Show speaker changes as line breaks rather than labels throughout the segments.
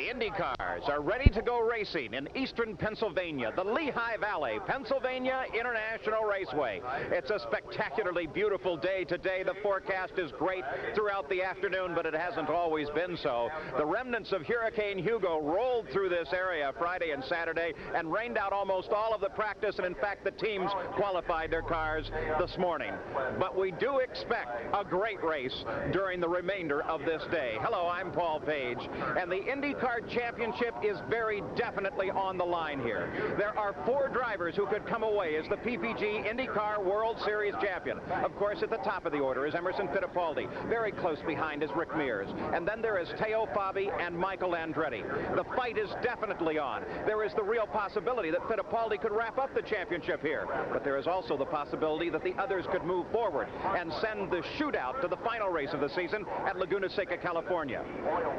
The IndyCars are ready to go racing in eastern Pennsylvania, the Lehigh Valley, Pennsylvania International Raceway. It's a spectacularly beautiful day today. The forecast is great throughout the afternoon, but it hasn't always been so. The remnants of Hurricane Hugo rolled through this area Friday and Saturday and rained out almost all of the practice, and in fact the teams qualified their cars this morning. But we do expect a great race during the remainder of this day. Hello, I'm Paul Page, and the IndyCar Championship is very definitely on the line here. There are 4 drivers who could come away as the PPG IndyCar World Series champion. Of course, at the top of the order is Emerson Fittipaldi. Very close behind is Rick Mears. And then there is Teo Fabi and Michael Andretti. The fight is definitely on. There is the real possibility that Fittipaldi could wrap up the championship here. But there is also the possibility that the others could move forward and send the shootout to the final race of the season at Laguna Seca, California.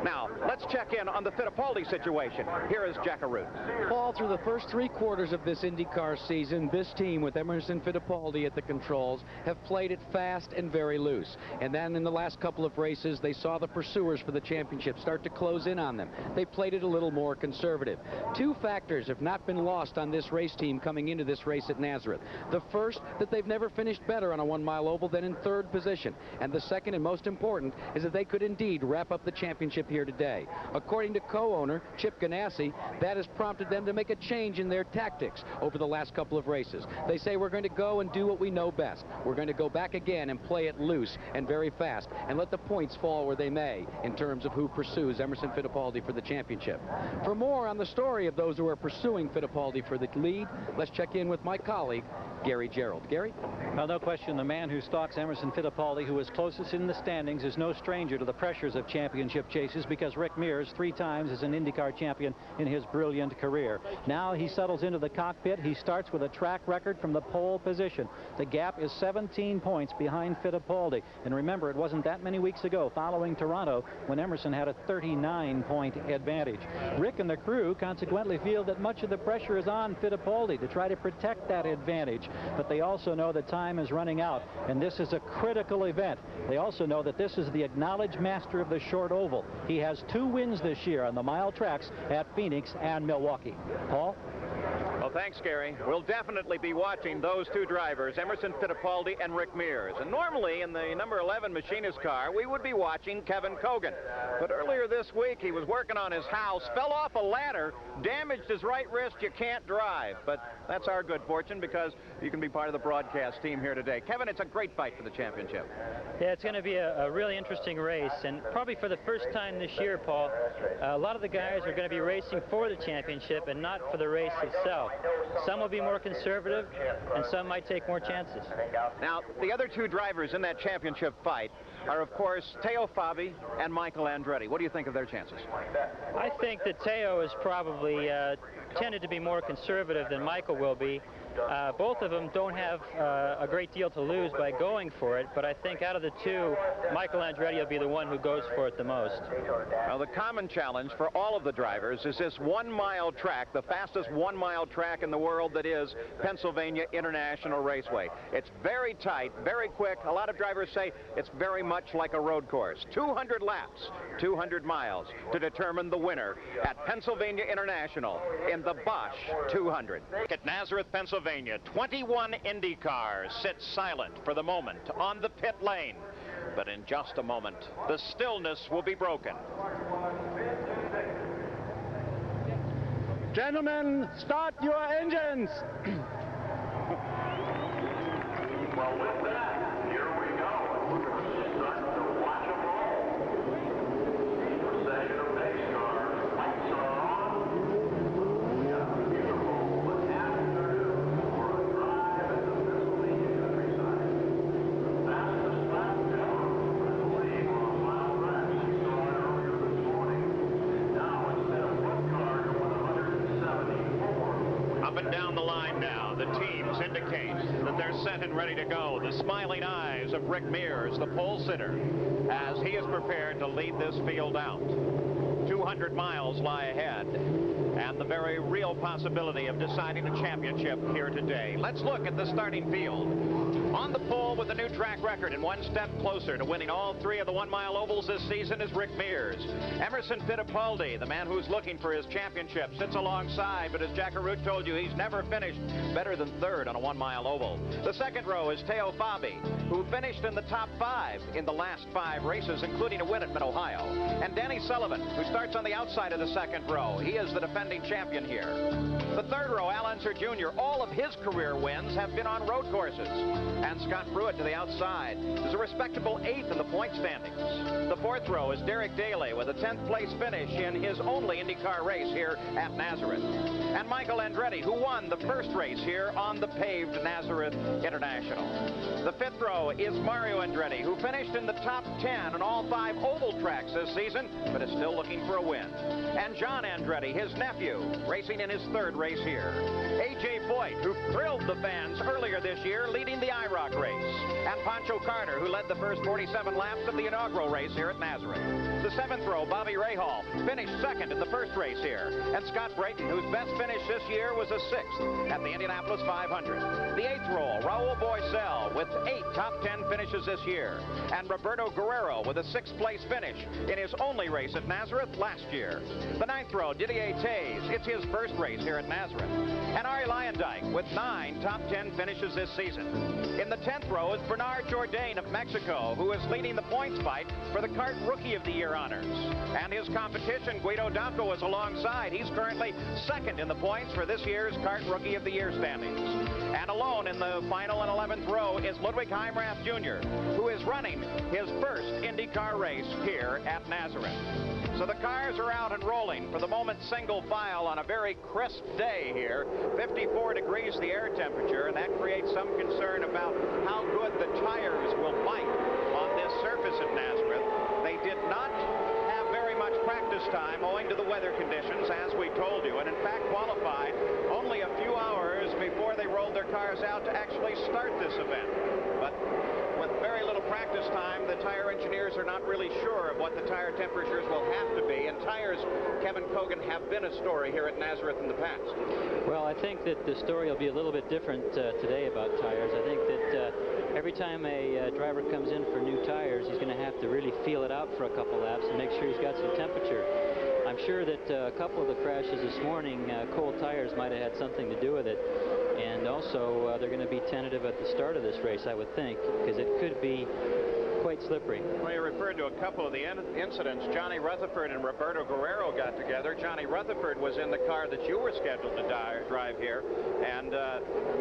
Now, let's check in on the Fittipaldi situation. Here is Jack Arute.
Paul, through the first 3 quarters of this IndyCar season, this team with Emerson Fittipaldi at the controls have played it fast and very loose. And then in the last couple of races, they saw the pursuers for the championship start to close in on them. They played it a little more conservative. 2 factors have not been lost on this race team coming into this race at Nazareth. The first, that they've never finished better on a 1-mile oval than in 3rd position. And the second and most important is that they could indeed wrap up the championship here today. According to co-owner Chip Ganassi, that has prompted them to make a change in their tactics over the last couple of races. They say, we're going to go and do what we know best. We're going to go back again and play it loose and very fast and let the points fall where they may in terms of who pursues Emerson Fittipaldi for the championship. For more on the story of those who are pursuing Fittipaldi for the lead, let's check in with my colleague, Gary Gerald. Gary?
Well, no question, the man who stalks Emerson Fittipaldi, who is closest in the standings, is no stranger to the pressures of championship chases, because Rick Mears 3 times is an IndyCar champion in his brilliant career. Now he settles into the cockpit. He starts with a track record from the pole position. The gap is 17 points behind Fittipaldi. And remember, it wasn't that many weeks ago, following Toronto, when Emerson had a 39-point advantage. Rick and the crew consequently feel that much of the pressure is on Fittipaldi to try to protect that advantage. But they also know that time is running out, and this is a critical event. They also know that this is the acknowledged master of the short oval. He has 2 wins this year on the mile tracks at Phoenix and Milwaukee. Paul?
Well, thanks, Gary. We'll definitely be watching those 2 drivers, Emerson Fittipaldi and Rick Mears. And normally in the number 11 machinist car, we would be watching Kevin Cogan. But earlier this week, he was working on his house, fell off a ladder, damaged his right wrist. You can't drive. But that's our good fortune, because you can be part of the broadcast team here today. Kevin, it's a great fight for the championship.
Yeah, it's going to be a really interesting race, and probably for the first time this year, Paul, a lot of the guys are going to be racing for the championship and not for the race itself. Some will be more conservative, and some might take more chances.
Now, the other 2 drivers in that championship fight are, of course, Teo Fabi and Michael Andretti. What do you think of their chances?
I think that Teo is probably tended to be more conservative than Michael will be. Both of them don't have a great deal to lose by going for it, but I think out of the 2, Michael Andretti will be the one who goes for it the most.
Well, the common challenge for all of the drivers is this 1-mile track, the fastest 1-mile track in the world, that is Pennsylvania International Raceway. It's very tight, very quick. A lot of drivers say it's very much like a road course. 200 laps, 200 miles to determine the winner at Pennsylvania International in the Bosch 200. At Nazareth, Pennsylvania, 21 Indy cars sit silent for the moment on the pit lane. But in just a moment, the stillness will be broken.
Gentlemen, start your engines!
Well, with that, here we go. We're starting to watch them roll. Procession of pace cars. Lights are on. We got a beautiful afternoon for a drive in the Pennsylvania countryside. The fastest lap ever for the league on a mile track. We saw it earlier this morning. Now, instead of one car going 174.
Up and down the line now, the teams indicate that they're set and ready to go. The smiling eyes of Rick Mears, the pole sitter, as he is prepared to lead this field out. 200 miles lie ahead. and the very real possibility of deciding a championship here today. Let's look at the starting field. On the pole with a new track record and one step closer to winning all 3 of the 1-mile ovals this season is Rick Mears. Emerson Fittipaldi, the man who's looking for his championship, sits alongside, but as Jack Arute told you, he's never finished better than 3rd on a 1-mile oval. The second row is Teo Fabi, who finished in the top 5 in the last 5 races, including a win at Mid-Ohio. And Danny Sullivan, who starts on the outside of the second row. He is the defending champion here. The third row, Al Unser Jr., all of his career wins have been on road courses. And Scott Pruitt to the outside is a respectable 8th in the point standings. The fourth row is Derek Daly with a 10th place finish in his only IndyCar race here at Nazareth. And Michael Andretti, who won the first race here on the paved Nazareth International. The fifth row is Mario Andretti, who finished in the top 10 on all 5 oval tracks this season, but is still looking for a win. And John Andretti, his nephew, racing in his 3rd race here. A.J. Foyt, who thrilled the fans earlier this year, leading the IROC race. And Pancho Carter, who led the first 47 laps of the inaugural race here at Nazareth. The 7th row, Bobby Rahal, finished 2nd in the first race here. And Scott Brayton, whose best finish this year was a 6th at the Indianapolis 500. The 8th row, Raul Boisel, with 8 top 10 finishes this year. And Roberto Guerrero with a 6th place finish in his only race at Nazareth last year. The 9th row, Didier Tays, it's his first race here at Nazareth. And Arie Luyendyk with 9 top 10 finishes this season. In the 10th row is Bernard Jourdain of Mexico, who is leading the points fight for the Kart Rookie of the Year honors. And his competition, Guido Dacco, is alongside. He's currently 2nd in the points for this year's Kart Rookie of the Year standings. And alone in the final and 11th row is Ludwig Heimrath Jr., who is running his first IndyCar race here at Nazareth. So the cars are out and rolling. For the moment, single file on a very crisp day here. 54 degrees the air temperature, and that creates some concern about how good the tires will bite on this surface at Nazareth. They did not have very much practice time owing to the weather conditions, as we told you, and in fact qualified only a few hours before they rolled their cars out to actually start this event. But with very little practice time, the tire engineers are not really sure of what the tire temperatures will have to be. And tires, Kevin Kogan, have been a story here at Nazareth in the past.
Well, I think that the story will be a little bit different today about tires. I think that every time a driver comes in for new tires, he's going to have to really feel it out for a couple laps and make sure he's got some temperature. I'm sure that a couple of the crashes this morning, cold tires might have had something to do with it. And also, they're going to be tentative at the start of this race, I would think, because it could be quite slippery.
Well, you referred to a couple of the incidents. Johnny Rutherford and Roberto Guerrero got together. Johnny Rutherford was in the car that you were scheduled to drive here, and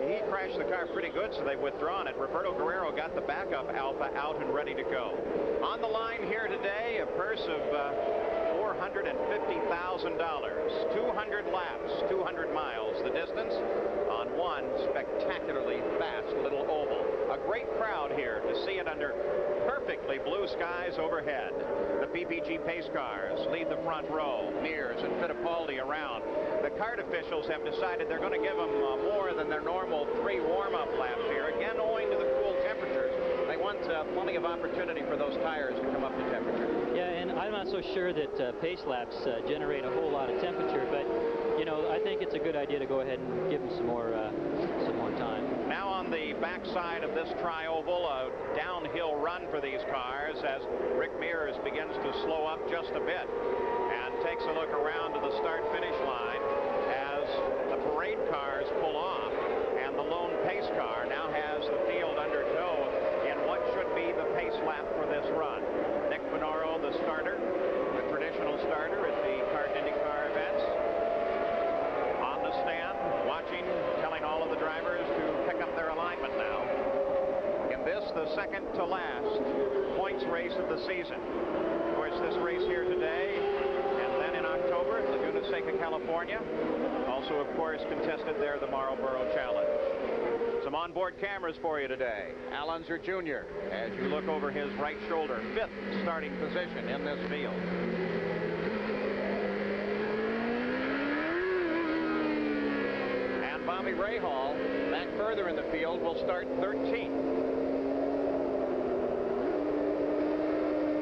he crashed the car pretty good, so they've withdrawn it. Roberto Guerrero got the backup Alfa out and ready to go. On the line here today, a purse of $450,000, 200 laps, 200 miles, the distance on one spectacularly fast little oval. A great crowd here to see it under perfectly blue skies overhead. The PPG pace cars lead the front row. Mears and Fittipaldi around. The kart officials have decided they're going to give them more than their normal 3 warm-up laps here, again owing to the cool temperatures. They want plenty of opportunity for those tires to come up to temperature.
Yeah, and I'm not so sure that pace laps generate a whole lot of temperature, but you know, I think it's a good idea to go ahead and give them some more time.
Now on the backside of this tri-oval, a downhill run for these cars as Rick Mears begins to slow up just a bit and takes a look around to the start-finish line as the parade cars pull off, and the lone pace car now has the field under tow in what should be the pace lap for this run. Nick Bonoro, the starter, the traditional starter at the Kart IndyCar events, on the stand, watching, telling all of the drivers to pick up their alignment now. In this, the second to last points race of the season. Of course, this race here today, and then in October, Laguna Seca, California. Also, of course, contested there the Marlboro Challenge. Some onboard cameras for you today. Al Unser Jr., as you look over his right shoulder, 5th starting position in this field. And Bobby Rahal, back further in the field, will start 13th.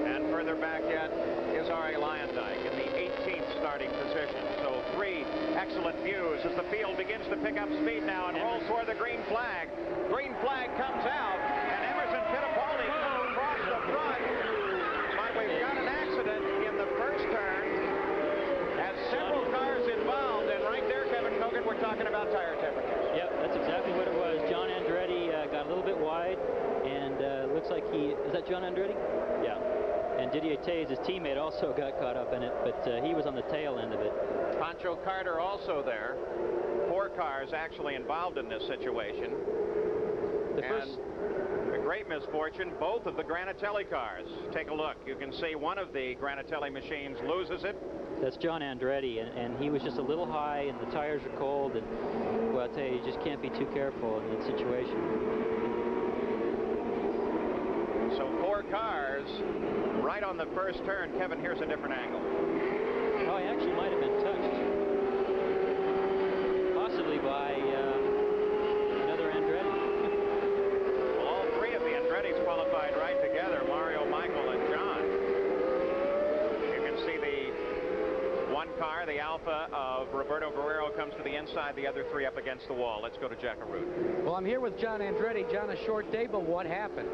And further back yet is Arie Luyendyk in the 18th starting position. So 3 Excellent views as the field begins to pick up speed now and rolls toward the green flag. Green flag comes out, and Emerson Fittipaldi comes across the front. But we've got an accident in the first turn as several cars involved. And right there, Kevin Kogan, we're talking about tire temperatures.
Yep, that's exactly what it was. John Andretti got a little bit wide, and looks like is that John Andretti? Yeah. And Didier Tays, his teammate, also got caught up in it, but he was on the tail end of it.
Pancho Carter also there. 4 cars actually involved in this situation. A great misfortune, both of the Granatelli cars. Take a look. You can see one of the Granatelli machines loses it.
That's John Andretti, and he was just a little high, and the tires are cold, and well, I'll tell you just can't be too careful in that situation.
So 4 cars right on the first turn. Kevin, here's a different angle.
Oh, he actually might have been touched. Possibly by another Andretti.
Well, all 3 of the Andrettis qualified right together, Mario, Michael, and John. You can see the one car, the Alfa of Roberto Guerrero, comes to the inside, the other 3 up against the wall. Let's go to Jack Arute.
Well, I'm here with John Andretti. John, a short day, but what happened?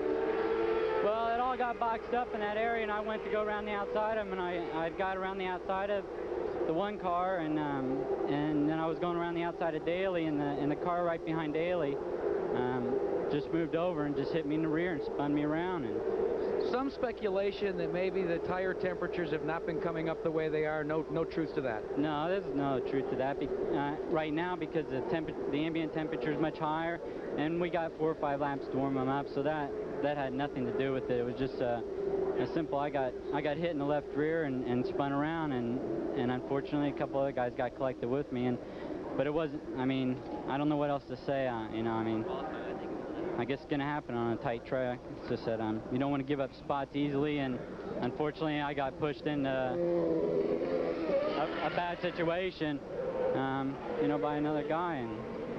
Well, it all got boxed up in that area, and I went to go around the outside of them, and I got around the outside of the one car, and then I was going around the outside of Daly, and the car right behind Daly just moved over and just hit me in the rear and spun me around. And
some speculation that maybe the tire temperatures have not been coming up the way they are. No truth to that.
No, there's no truth to that right now, because the ambient temperature is much higher, and we got 4 or 5 laps to warm them up, so that had nothing to do with it. It was just a simple. I got hit in the left rear and spun around, and unfortunately a couple other guys got collected with me. But it wasn't. I mean, I don't know what else to say. You know, I mean, I guess it's going to happen on a tight track. It's just that you don't want to give up spots easily, and unfortunately I got pushed into a bad situation, you know, by another guy, and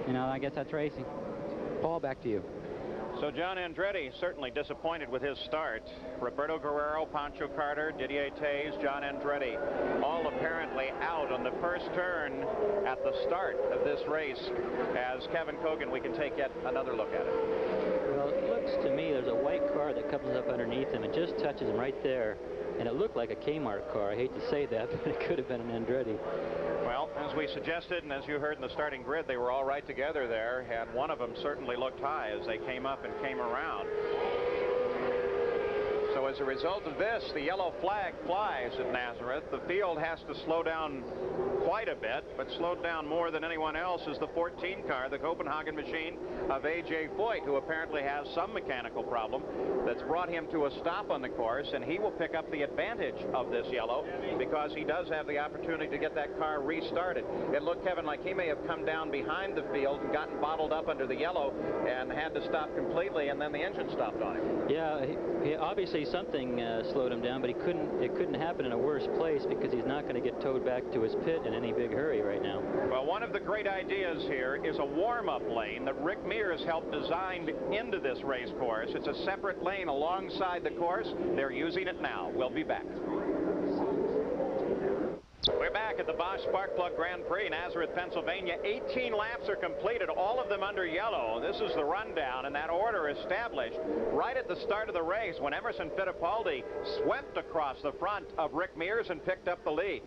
you know, I guess that's racing.
Paul, back to you.
So John Andretti certainly disappointed with his start. Roberto Guerrero, Pancho Carter, Didier Tays, John Andretti, all apparently out on the first turn at the start of this race. As Kevin Kogan, we can take yet another look at it.
Well, it looks to me there's a white car that comes up underneath him and just touches him right there. And it looked like a Kmart car. I hate to say that, but it could have been an Andretti.
Well, as we suggested, and as you heard in the starting grid, they were all right together there, and one of them certainly looked high as they came up and came around. So as a result of this, the yellow flag flies at Nazareth. The field has to slow down quite a bit, but slowed down more than anyone else is the 14 car, the Copenhagen machine of A.J. Foyt, who apparently has some mechanical problem that's brought him to a stop on the course, and he will pick up the advantage of this yellow because he does have the opportunity to get that car restarted. It looked, Kevin, like he may have come down behind the field and gotten bottled up under the yellow and had to stop completely, and then the engine stopped on him.
Yeah, he obviously something slowed him down, but it couldn't happen in a worse place because he's not going to get towed back to his pit in any big hurry right now.
Well, one of the great ideas here is a warm-up lane that Rick Mears helped design into this race course. It's a separate lane alongside the course. They're using it now. We'll be back. We're back at the Bosch Sparkplug Grand Prix, Nazareth, Pennsylvania. 18 laps are completed, all of them under yellow. This is the rundown, and that order established right at the start of the race when Emerson Fittipaldi swept across the front of Rick Mears and picked up the lead.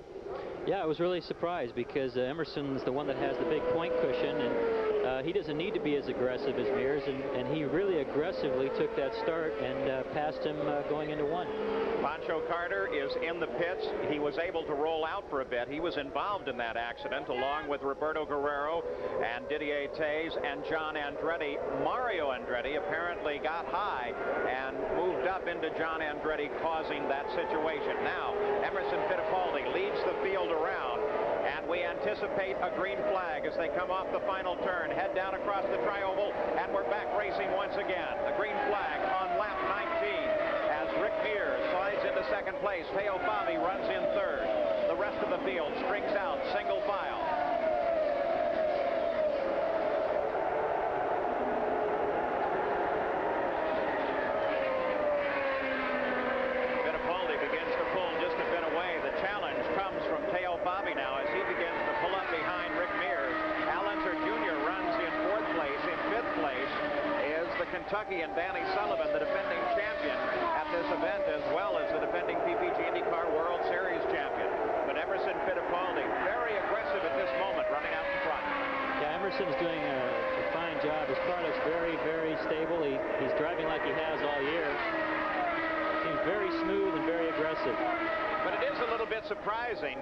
Yeah, I was really surprised because Emerson's the one that has the big point cushion, and he doesn't need to be as aggressive as Mears, and he really aggressively took that start and passed him going into one.
Pancho Carter is in the pits. He was able to roll out for a bit. He was involved in that accident along with Roberto Guerrero and Didier Tays and John Andretti. Mario Andretti apparently got high and moved up into John Andretti, causing that situation. Now, Emerson Fittipaldi leads the field around, and we anticipate a green flag as they come off the final turn, head down across the tri-oval, and we're back racing once again. The green flag on lap 19 as Rick Mears slides into second place. Teo Fabi runs in third. The rest of the field strings out single file. Fittipaldi begins to pull just a bit away. The challenge comes from Teo Fabi now as he begins to pull up behind Kentucky, and Danny Sullivan, the defending champion at this event, as well as the defending PPG IndyCar World Series champion. But Emerson Fittipaldi, very aggressive at this moment, running out in front.
Yeah, Emerson's doing a fine job. His car looks very, very stable. He's driving like he has all year. Seems very smooth and very aggressive.
But it is a little bit surprising.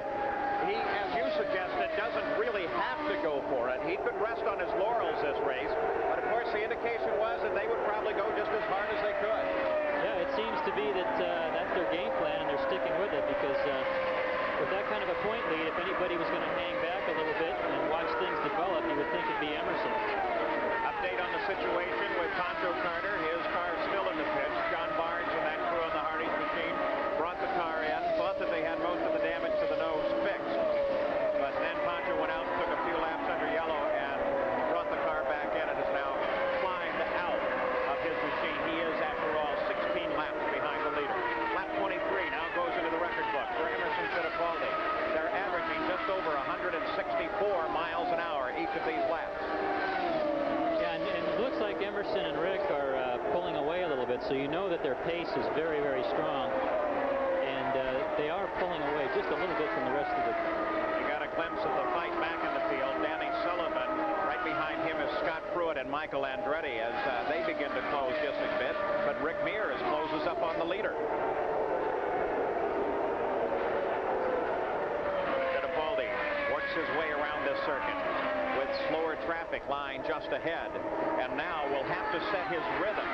He, as you suggested, doesn't really have to go for it. He could rest on his laurels this race. But of course, the indication was that they would probably go just as hard as they could.
Yeah, it seems to be that that's their game plan, and they're sticking with it because with that kind of a point lead, if anybody was going to hang back a little bit and watch things develop, you would think it'd be Emerson.
Update on the situation with Pancho Carter. His car still in the pits. John Barnes and that crew on the Hardy's machine brought the car in, thought that they had most of the damage to the nose fixed. But then Pancho went out and took a few laps under yellow and brought the car back in and is now climbed out of his machine. He is, after all, 16 laps behind the leader. Lap 23 now goes into the record book for Emerson Fittipaldi. They're averaging just over 164 miles an hour each of these laps.
Yeah, and it looks like Emerson and Rick are pulling away a little bit, so you know that their pace is very, very strong. And they are pulling away just a little bit from the rest of the...
You got a glimpse of the fight back in the field. Danny Sullivan, right behind him is Scott Pruitt and Michael Andretti as they begin to close just a bit. But Rick Mears closes up on the leader. Fittipaldi works his way around this circuit with slower traffic lying just ahead. And now will have to set his rhythm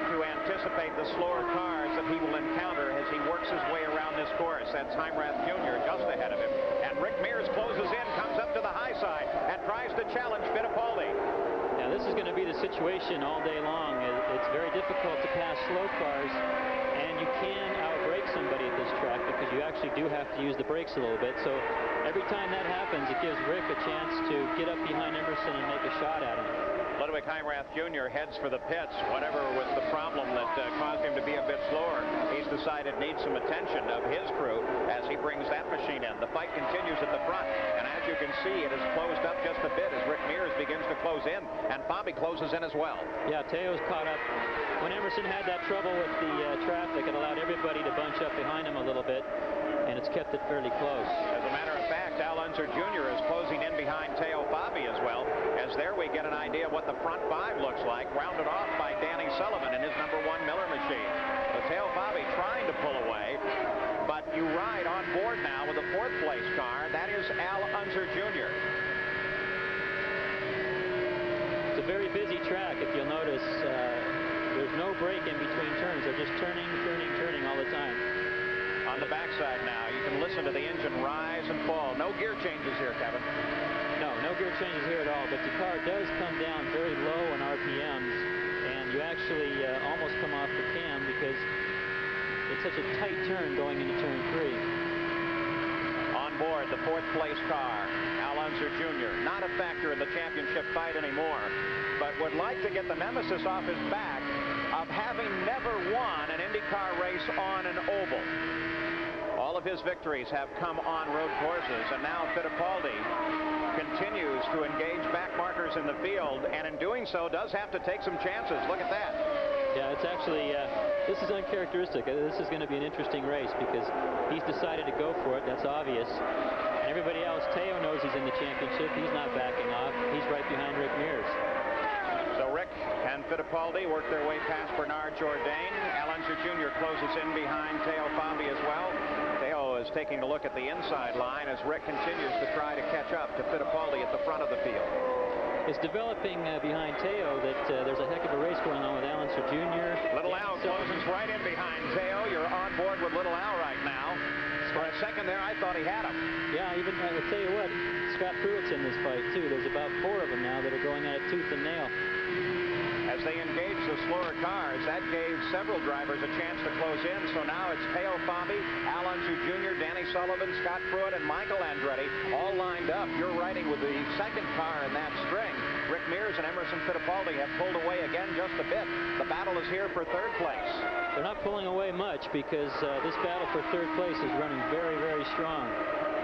to anticipate the slower cars that he will encounter as he works his way around this course. That's Heimrath Jr. just ahead of him. And Rick Mears closes in, comes up to the high side, and tries to challenge Fittipaldi.
Now, this is going to be the situation all day long. It's very difficult to pass slow cars, and you can outbrake somebody at this track because you actually do have to use the brakes a little bit. So every time that happens, it gives Rick a chance to get up behind Emerson and make a shot at him.
Ludwig Heimrath Jr. heads for the pits. Whatever was the problem that caused him to be a bit slower, he's decided needs some attention of his crew as he brings that machine in. The fight continues at the front, and as you can see, it has closed up just a bit as Rick Mears begins to close in, and Bobby closes in as well.
Yeah, Teo's caught up. When Emerson had that trouble with the traffic, it allowed everybody to bunch up behind him a little bit, and it's kept it fairly close.
As a matter of fact, Al Unser Jr. is closing in behind Teo Fabi as well, as there we get an idea of what the front five looks like, rounded off by Danny Sullivan in his #1 Miller machine. So Teo Fabi trying to pull away, but you ride on board now with a 4th place car. That is Al Unser Jr.
It's a very busy track. If you'll notice, there's no break in between turns. They're just turning, turning, turning all the time.
On the backside now, you can listen to the engine rise and fall. No gear changes here, Kevin.
No gear changes here at all, but the car does come down very low in RPMs, and you actually almost come off the cam because it's such a tight turn going into turn 3.
On board, the 4th place car, Al Unser Jr. Not a factor in the championship fight anymore, but would like to get the nemesis off his back of having never won an IndyCar race on an oval. All of his victories have come on road courses, and now Fittipaldi continues to engage back markers in the field, and in doing so does have to take some chances. Look at that.
Yeah, it's actually, this is uncharacteristic. This is going to be an interesting race because he's decided to go for it. That's obvious. And everybody else, Teo knows he's in the championship. He's not backing off. He's right behind Rick Mears.
So Rick and Fittipaldi work their way past Bernard Jourdain. Al Unser Jr. closes in behind Teo Fabi as well. Teo is taking a look at the inside line as Rick continues to try to catch up to Fittipaldi at the front of the field.
It's developing behind Teo that there's a heck of a race going on with Al Unser Jr.
Little Al closes right in behind Teo. You're on board with Little Al right now. For a second there, I thought he had him.
Yeah, even I'll tell you what, Scott Pruitt's in this fight too. There's about 4 of them now that are going at it tooth and nail.
As they engage the slower cars, that gave several drivers a chance to close in. So now it's Teo Fabi, Al Unser Jr., Danny Sullivan, Scott Pruitt, and Michael Andretti all lined up. You're riding with the second car in that string. Rick Mears and Emerson Fittipaldi have pulled away again just a bit. The battle is here for 3rd place.
They're not pulling away much because this battle for 3rd place is running very, very strong.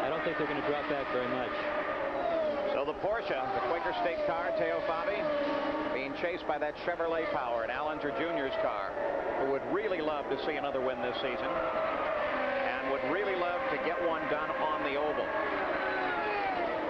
I don't think they're going to drop back very much.
So the Porsche, the Quaker State car, Teo Fabi, being chased by that Chevrolet Power, and Allinger Jr.'s car, who would really love to see another win this season and would really love to get one done on the oval.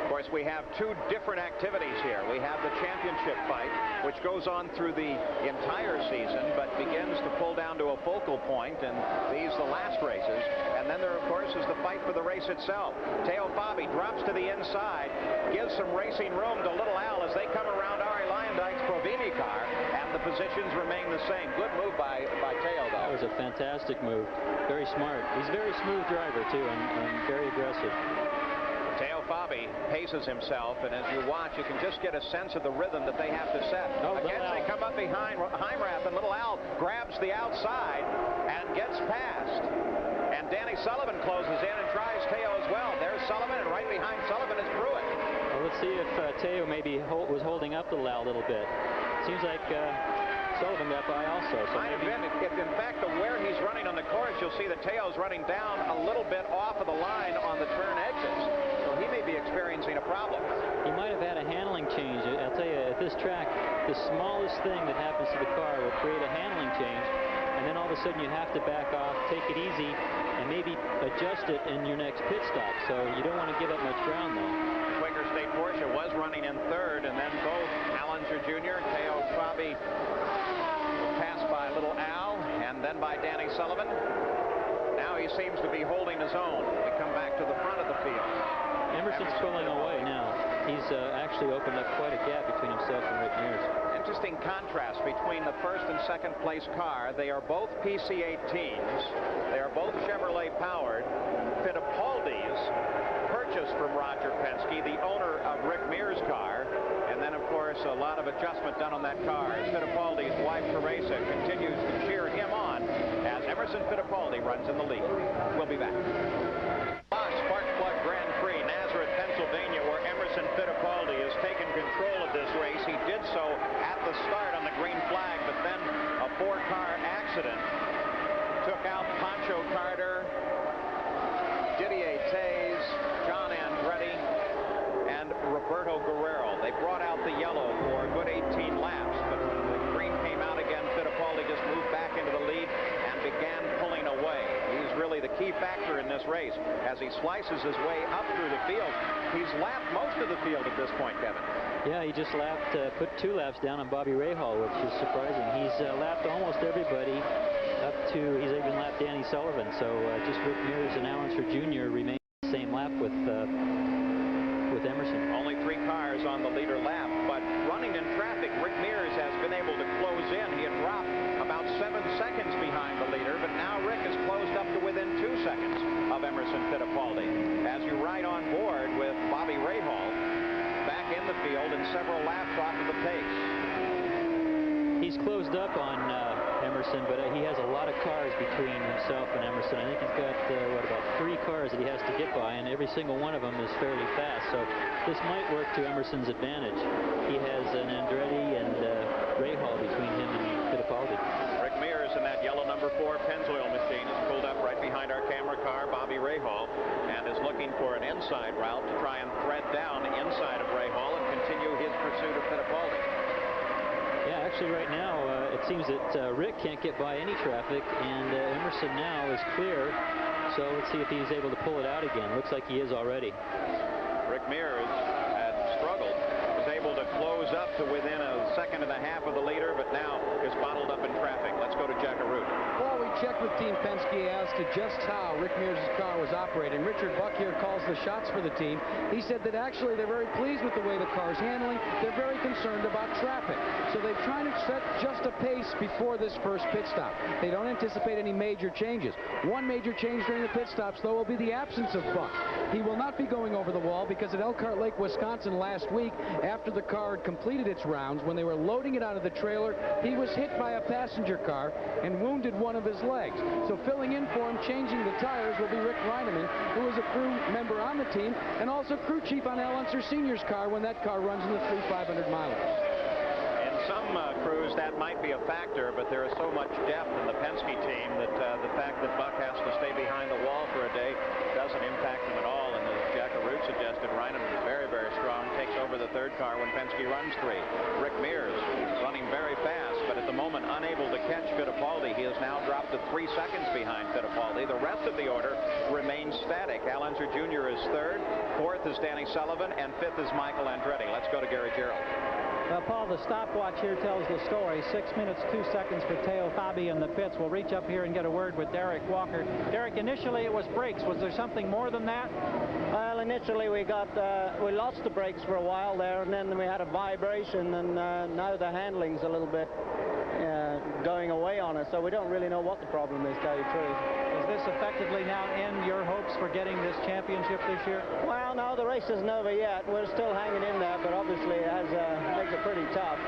Of course, we have two different activities here. We have the championship fight, which goes on through the entire season, but begins to pull down to a focal point in these, the last races. And then there, of course, is the fight for the race itself. Teo Fabi drops to the inside, gives some racing room to Little Al as they come around Ari Leyendijk's Provini car, and the positions remain the same. Good move by Teo, though.
That was a fantastic move. Very smart. He's a very smooth driver, too, and very aggressive.
Teo Fabi paces himself, and as you watch, you can just get a sense of the rhythm that they have to set. Again, they come up behind Heimrath, and Little Al grabs the outside and gets past. And Danny Sullivan closes in and tries Teo as well. There's Sullivan, and right behind Sullivan is Pruitt.
Well, let's see if Teo maybe was holding up Little Al a little bit. Seems like Sullivan got by also. So
might have been. If in fact, where he's running on the course, you'll see that Teo's running down a little bit off of the line on the turn exits. So he may be experiencing a problem.
He might have had a handling change. I'll tell you, at this track, the smallest thing that happens to the car will create a handling change, and then all of a sudden you have to back off, take it easy, and maybe adjust it in your next pit stop. So you don't want to give up much ground, though.
Quaker State Porsche was running in third, and then both Allinger Jr., Teo Fabi, passed by Little Al, and then by Danny Sullivan. Now he seems to be holding his own. We come back to the front of the field.
Emerson's pulling away now. He's actually opened up quite a gap between himself and Rick Mears.
Interesting contrast between the first and second place car. They are both PC-8 teams. They are both Chevrolet powered. Fittipaldi's purchased from Roger Penske, the owner of Rick Mears' car. And then, of course, a lot of adjustment done on that car as Fittipaldi's wife, Teresa, continues to cheer him on as Emerson Fittipaldi runs in the lead. We'll be back. Spark Plug Grand Prix, Nazareth, Pennsylvania, where Emerson Fittipaldi has taken control of this race. He did so at the start on the green flag, but then a four-car accident took out Pancho Carter, Didier Taze, John Andretti, and Roberto Guerrero. They brought out the yellow for a good 18 laps, but when the green came out again, Fittipaldi just moved back into the lead and began pulling away. He's really the key factor in this race as he slices his way up through the field. He's lapped most of the field at this point, Kevin.
Yeah, he just put 2 laps down on Bobby Rahal, which is surprising. He's lapped almost everybody up to, he's even lapped Danny Sullivan. So just Rick Mears and Allinger Jr. remain the same lap with Emerson.
Only 3 cars on the leader lap, but running in traffic, Rick Mears has been able to close in. He had dropped about 7 seconds behind the leader, but now Rick has closed up to within 2 seconds of Emerson Fittipaldi. As you ride on board with Bobby Rahal back in the field and several laps off of the pace.
He's closed up on Emerson, but he has a lot of cars between himself and Emerson. I think he's got, about 3 cars that he has to get by, and every single one of them is fairly fast. So this might work to Emerson's advantage. He has an Andretti and Rahal between him and Fittipaldi.
Rick Mears in that yellow number 4 Pennzoil machine is pulled up right behind our camera car, Bobby Rahal, and is looking for an inside route to try and thread down inside of Rahal and continue his pursuit of Fittipaldi.
Yeah, actually right now it seems that Rick can't get by any traffic, and Emerson now is clear. So let's see if he's able to pull it out again. Looks like he is already.
Rick Mears had struggled, was able to close up to within a second and a half of the leader, but now is bottled up in traffic. Let's go to Jack Arute.
Well, we checked with Team Penske as to just how Rick Mears' car was operating. Richard Buck here calls the shots for the team. He said that actually they're very pleased with the way the car's handling. They're very concerned about traffic. So they're trying to set just a pace before this first pit stop. They don't anticipate any major changes. One major change during the pit stops, though, will be the absence of Buck. He will not be going over the wall because at Elkhart Lake, Wisconsin last week, after the car had completed its rounds, when they were loading it out of the trailer, he was hit by a passenger car and wounded one of his legs. So filling in for him, changing the tires, will be Rick Reineman, who is a crew member on the team and also crew chief on Al Unser Sr.'s car when that car runs in the 3 500-milers.
In some crews, that might be a factor, but there is so much depth in the Penske team that the fact that Buck has to stay behind the wall for a day doesn't impact him at all. And as Jack Arute suggested, expected. Reineman, very, very strong, takes over the third car when Penske runs 3. Rick Mears running very fast, but at the moment unable to catch Fittipaldi. He has now dropped to 3 seconds behind Fittipaldi. The rest of the order remains static. Al Unser Jr. is third, fourth is Danny Sullivan, and fifth is Michael Andretti. Let's go to Gary Gerald.
Paul, the stopwatch here tells the story. 6 minutes, 2 seconds for Teo Fabi in the pits. We'll reach up here and get a word with Derek Walker. Derek, initially it was brakes. Was there something more than that?
Well, initially we lost the brakes for a while there, and then we had a vibration, and now the handling's a little bit going away on us, so we don't really know what the problem is, to tell you the truth.
Does this effectively now end your hopes for getting this championship this year?
Well, no, the race isn't over yet. We're still hanging in there, but obviously it makes it pretty tough.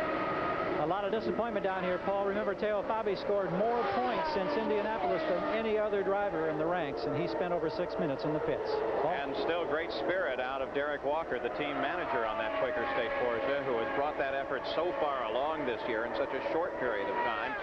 A lot of disappointment down here, Paul. Remember, Teo Fabi scored more points since Indianapolis than any other driver in the ranks, and he spent over 6 minutes in the pits. Paul?
And still great spirit out of Derek Walker, the team manager on that Quaker State Porsche, who has brought that effort so far along this year in such a short period of time,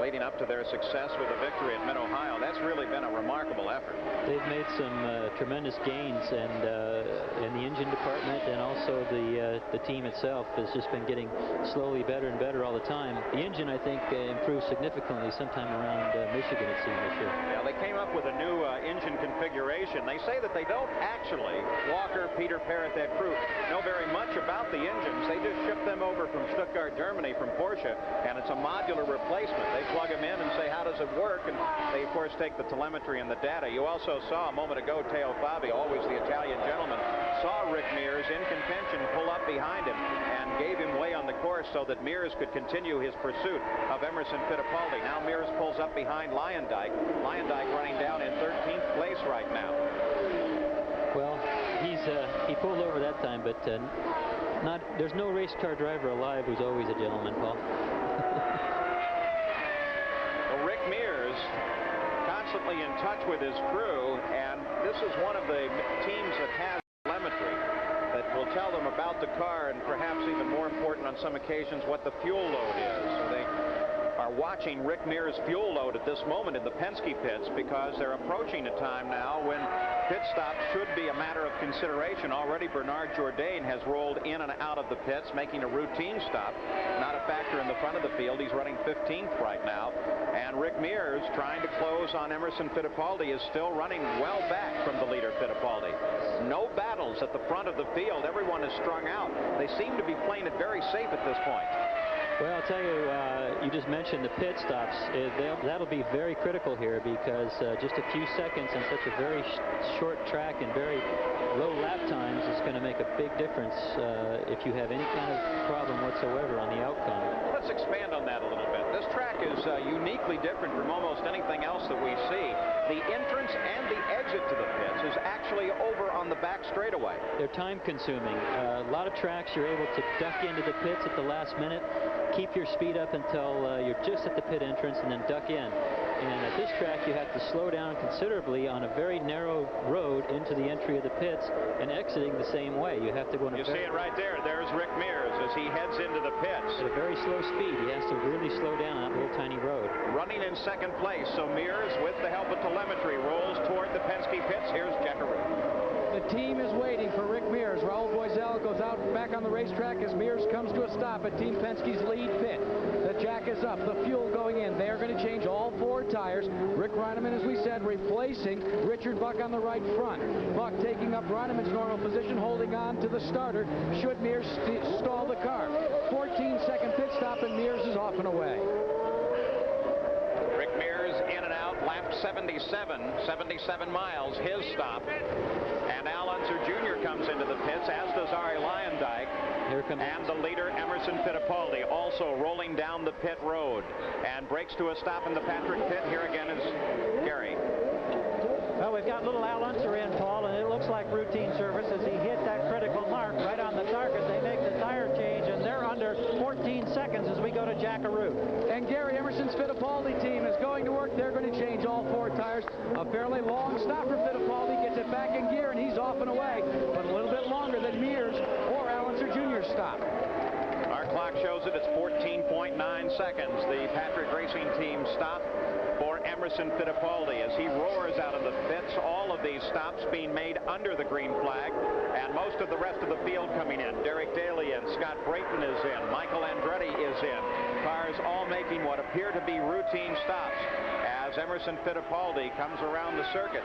leading up to their success with a victory at Mid-Ohio. That's really been a remarkable effort.
They've made some tremendous gains, and in the engine department, and also the team itself has just been getting slowly better and better all the time. The engine, I think, improved significantly sometime around Michigan, it seemed, this year.
Yeah, they came up with a new engine configuration. They say that they don't actually, Walker, Peter Parrott, that crew, know very much about the engines. They just ship them over from Stuttgart, Germany, from Porsche, and it's a modular replacement. They plug them in and say, how does it work? And they, of course, take the telemetry and the data. You also saw a moment ago Teo Fabi, always the Italian gentleman, saw Rick Mears in contention pull up behind him and gave him way on the course so that Mears could continue his pursuit of Emerson Fittipaldi. Now Mears pulls up behind Leyendijk. Leyendijk running down in 13th place right now.
Well, he pulled over that time, but there's no race car driver alive who's always a gentleman, Paul.
Well, Rick Mears constantly in touch with his crew, and this is one of the teams that has telemetry that will tell them about the car, and perhaps even more important on some occasions, what the fuel load is. So they are watching Rick Mears' fuel load at this moment in the Penske pits, because they're approaching a time now when pit stops should be a matter of consideration. Already Bernard Jourdain has rolled in and out of the pits, making a routine stop. Not a factor in the front of the field. He's running 15th right now. And Rick Mears, trying to close on Emerson Fittipaldi, is still running well back from the leader, Fittipaldi. No battles at the front of the field. Everyone is strung out. They seem to be playing it very safe at this point.
Well, I'll tell you, you just mentioned the pit stops. That'll be very critical here, because just a few seconds on such a very short track and very low lap times is going to make a big difference if you have any kind of problem whatsoever on the outcome.
Let's expand on that a little bit. This track is uniquely different from almost anything else that we see. The entrance and the exit to the pits is actually over on the back straightaway.
They're time consuming. A lot of tracks you're able to duck into the pits at the last minute, keep your speed up until you're just at the pit entrance, and then duck in. And at this track, you have to slow down considerably on a very narrow road into the entry of the pits and exiting the same way. You have to go in a
see it right there. There's Rick Mears as he heads into the pits.
At a very slow speed. He has to really slow down on that little tiny road.
Running in second place. So Mears, with the help of telemetry, rolls toward the Penske pits. Here's Jackaroo.
The team is waiting for Rick Mears. Raul Boisel goes out back on the racetrack as Mears comes to a stop at Team Penske's lead pit. The jack is up, the fuel going in. They are going to change all 4 tires. Rick Reineman, as we said, replacing Richard Buck on the right front. Buck taking up Reinemann's normal position, holding on to the starter should Mears stall the car. 14-second pit stop, and Mears is off and away.
Rick Mears in and out, lap 77 miles, his stop. And Al Unser Jr. comes into the pits, as does Arie Leyendijk.
Here comes
and the leader, Emerson Fittipaldi, also rolling down the pit road and breaks to a stop in the Patrick pit. Here again is Gary.
Well, we've got little Al Unser in, Paul, and it looks like routine service as he hit that critical mark right on the target. They make the tire change, and they're under 14 seconds as we go to Jackaroo.
And Gary, Emerson's Fittipaldi team is going to work. They're going to change all 4 tires. A fairly long stop for Fittipaldi, gets it back in gear, and he's off and away. But a little bit longer than Mears or Al Unser Jr.'s stop.
Our clock shows it. It's 14.9 seconds. The Patrick Racing Team stop for Emerson Fittipaldi as he roars out of the pits. All of these stops being made under the green flag, and most of the rest of the field coming in. Derek Daly and Scott Brayton is in. Michael Andretti is in. Cars all making what appear to be routine stops as Emerson Fittipaldi comes around the circuit.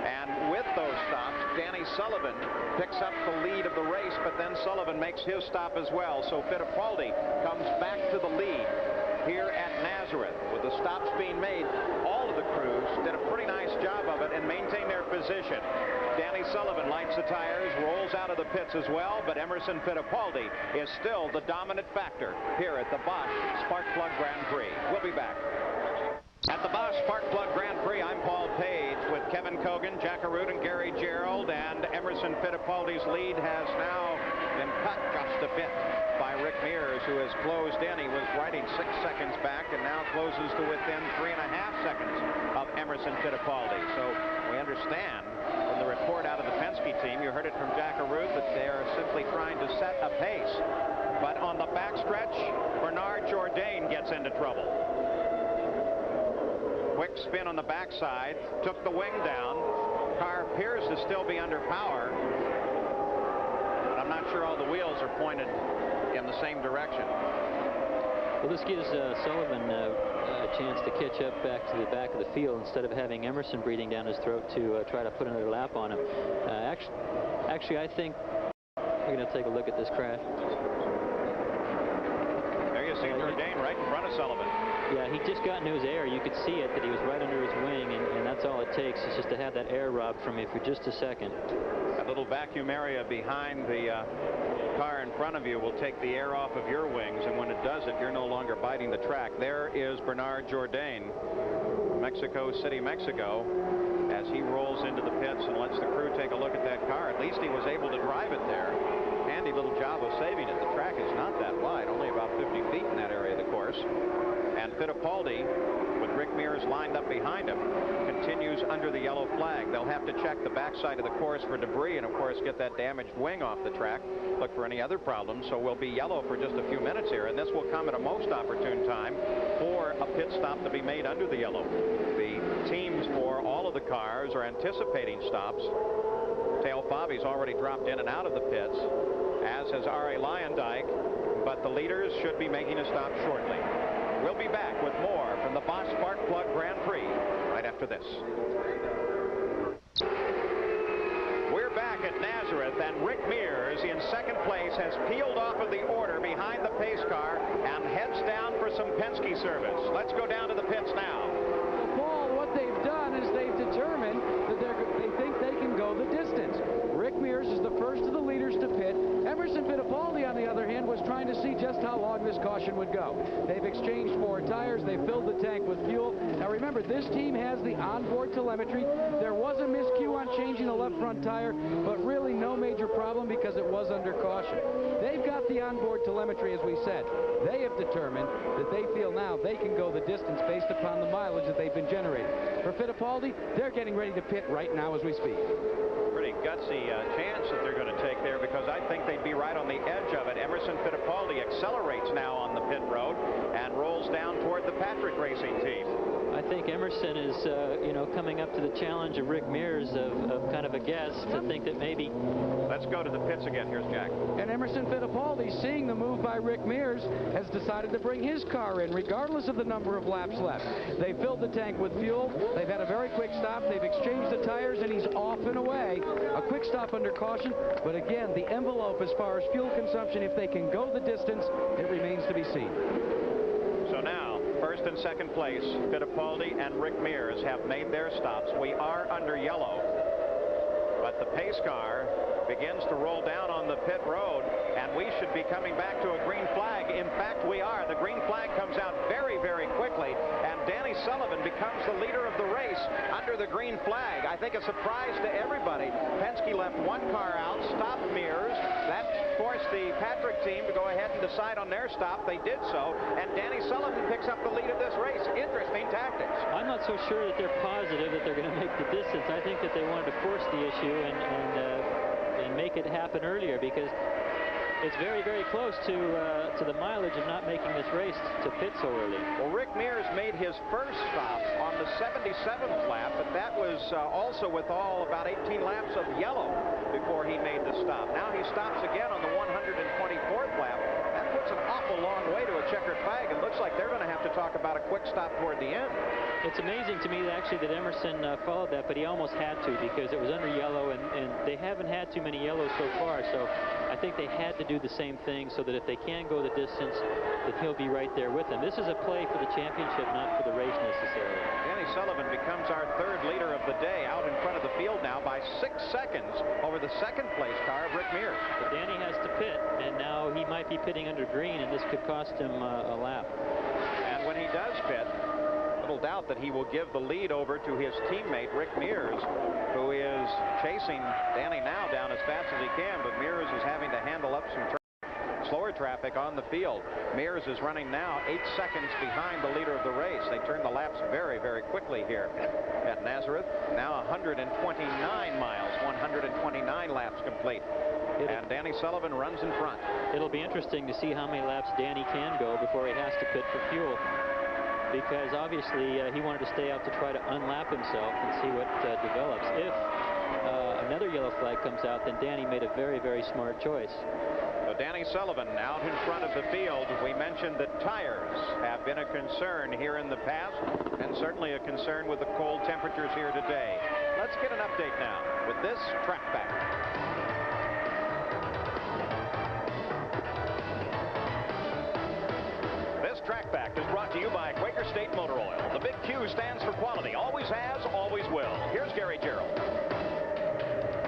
And with those stops, Danny Sullivan picks up the lead of the race, but then Sullivan makes his stop as well. So Fittipaldi comes back to the lead here at Nazareth. With the stops being made, all of the crews did a pretty nice job of it and maintained their position. Danny Sullivan lights the tires, rolls out of the pits as well, but Emerson Fittipaldi is still the dominant factor here at the Bosch Spark Plug Grand Prix. We'll be back. At the Bosch Spark Plug Grand Prix, I'm Paul Page with Kevin Cogan, Jack Arute, and Gary Gerald, and Emerson Fittipaldi's lead has now been cut just a bit by Rick Mears, who has closed in. He was riding 6 seconds back and now closes to within 3.5 seconds of Emerson Fittipaldi. So we understand from the report out of the Penske team, you heard it from Jack Arute, that they are simply trying to set a pace. But on the backstretch, Bernard Jourdain gets into trouble. Quick spin on the backside, took the wing down. Car appears to still be under power, but I'm not sure all the wheels are pointed in the same direction.
Well, this gives Sullivan a chance to catch up back to the back of the field instead of having Emerson breathing down his throat to try to put another lap on him. Actually, I think we're going to take a look at this crash.
There you see Jourdain right in front of Sullivan.
Yeah, he just got into his air. You could see it, that he was right under his wing, and that's all it takes, is just to have that air robbed from you for just a second.
That little vacuum area behind the car in front of you will take the air off of your wings, and when it does it, you're no longer biting the track. There is Bernard Jourdain, Mexico City, Mexico, as he rolls into the pits and lets the crew take a look at that car. At least he was able to drive it there. Handy little job of saving it. The track is not that wide, only about 50 feet in that area of the course. And Fittipaldi, with Rick Mears lined up behind him, continues under the yellow flag. They'll have to check the backside of the course for debris and, of course, get that damaged wing off the track, look for any other problems. So we'll be yellow for just a few minutes here, and this will come at a most opportune time for a pit stop to be made under the yellow. The teams for all of the cars are anticipating stops. Dale Fabi's already dropped in and out of the pits, as has R.A. Lyondike, but the leaders should be making a stop shortly. We'll be back with more from the Bosch Spark Plug Grand Prix right after this. We're back at Nazareth, and Rick Mears in second place has peeled off of the order behind the pace car and heads down for some Penske service. Let's go down to the pits now.
Well, Paul, what they've done is they've determined that they think they can go the distance. Rick Mears is the first of the leaders to pit. Emerson Fittipaldi, on the other hand, was trying to see just how long this caution would go. They've exchanged 4 tires. They filled the tank with fuel. Now remember, this team has the onboard telemetry. There was a miscue on changing the left front tire, but really no major problem because it was under caution. They've got the onboard telemetry, as we said. They have determined that they feel now they can go the distance based upon the mileage that they've been generating. For Fittipaldi, they're getting ready to pit right now as we speak.
Pretty gutsy chance that they're going to take there, because I think they'd be right on the edge of it. Emerson Fittipaldi accelerates now on the pit road and rolls down toward the Patrick Racing team.
I think Emerson is, coming up to the challenge of Rick Mears of kind of a guess to think that maybe.
Let's go to the pits again. Here's Jack.
And Emerson Fittipaldi, seeing the move by Rick Mears, has decided to bring his car in, regardless of the number of laps left. They filled the tank with fuel. They've had a very quick stop. They've exchanged the tires, and he's off and away. A quick stop under caution, but again, the envelope as far as fuel consumption, if they can go the distance, it remains to be seen.
So now, first and second place, Fittipaldi and Rick Mears have made their stops. We are under yellow, but the pace car begins to roll down on the pit road, and we should be coming back to a green flag. In fact, we are. The green flag comes out very, very quickly, and Danny Sullivan becomes the leader of the race under the green flag. I think a surprise to everybody. Penske left one car out, stopped Mears. That forced the Patrick team to go ahead and decide on their stop. They did so, and Danny Sullivan picks up the lead of this race. Interesting tactics.
I'm not so sure that they're positive that they're going to make the distance. I think that they wanted to force the issue and make it happen earlier, because it's very, very close to the mileage of not making this race to pit so early.
Well, Rick Mears made his first stop on the 77th lap, but that was also with all about 18 laps of yellow before he made the stop. Now he stops again on the 124th lap. That puts an awful long way to a checkered flag. It looks like they're going to have to talk about a quick stop toward the end.
It's amazing to me that actually that Emerson followed that, but he almost had to because it was under yellow, and they haven't had too many yellows so far. So I think they had to do the same thing so that if they can go the distance, that he'll be right there with them. This is a play for the championship, not for the race necessarily.
Danny Sullivan becomes our third leader of the day, out in front of the field now by 6 seconds over the second place car of Rick Mears.
But Danny has to pit, and now he might be pitting under green, and this could cost him a lap.
And when he does pit, little doubt that he will give the lead over to his teammate Rick Mears, who is chasing Danny now down as fast as he can, but Mears is having to handle up some slower traffic on the field. Mears is running now 8 seconds behind the leader of the race. They turn the laps very, very quickly here at Nazareth. Now 129 miles, 129 laps complete. And Danny Sullivan runs in front.
It'll be interesting to see how many laps Danny can go before he has to pit for fuel, because obviously he wanted to stay out to try to unlap himself and see what develops. If another yellow flag comes out, then Danny made a very, very smart choice.
So Danny Sullivan out in front of the field. We mentioned that tires have been a concern here in the past, and certainly a concern with the cold temperatures here today. Let's get an update now with this track back. This track back is brought to you by Quaker State Motor Oil. The big Q stands for quality. Always has, always will. Here's Gary Gerald.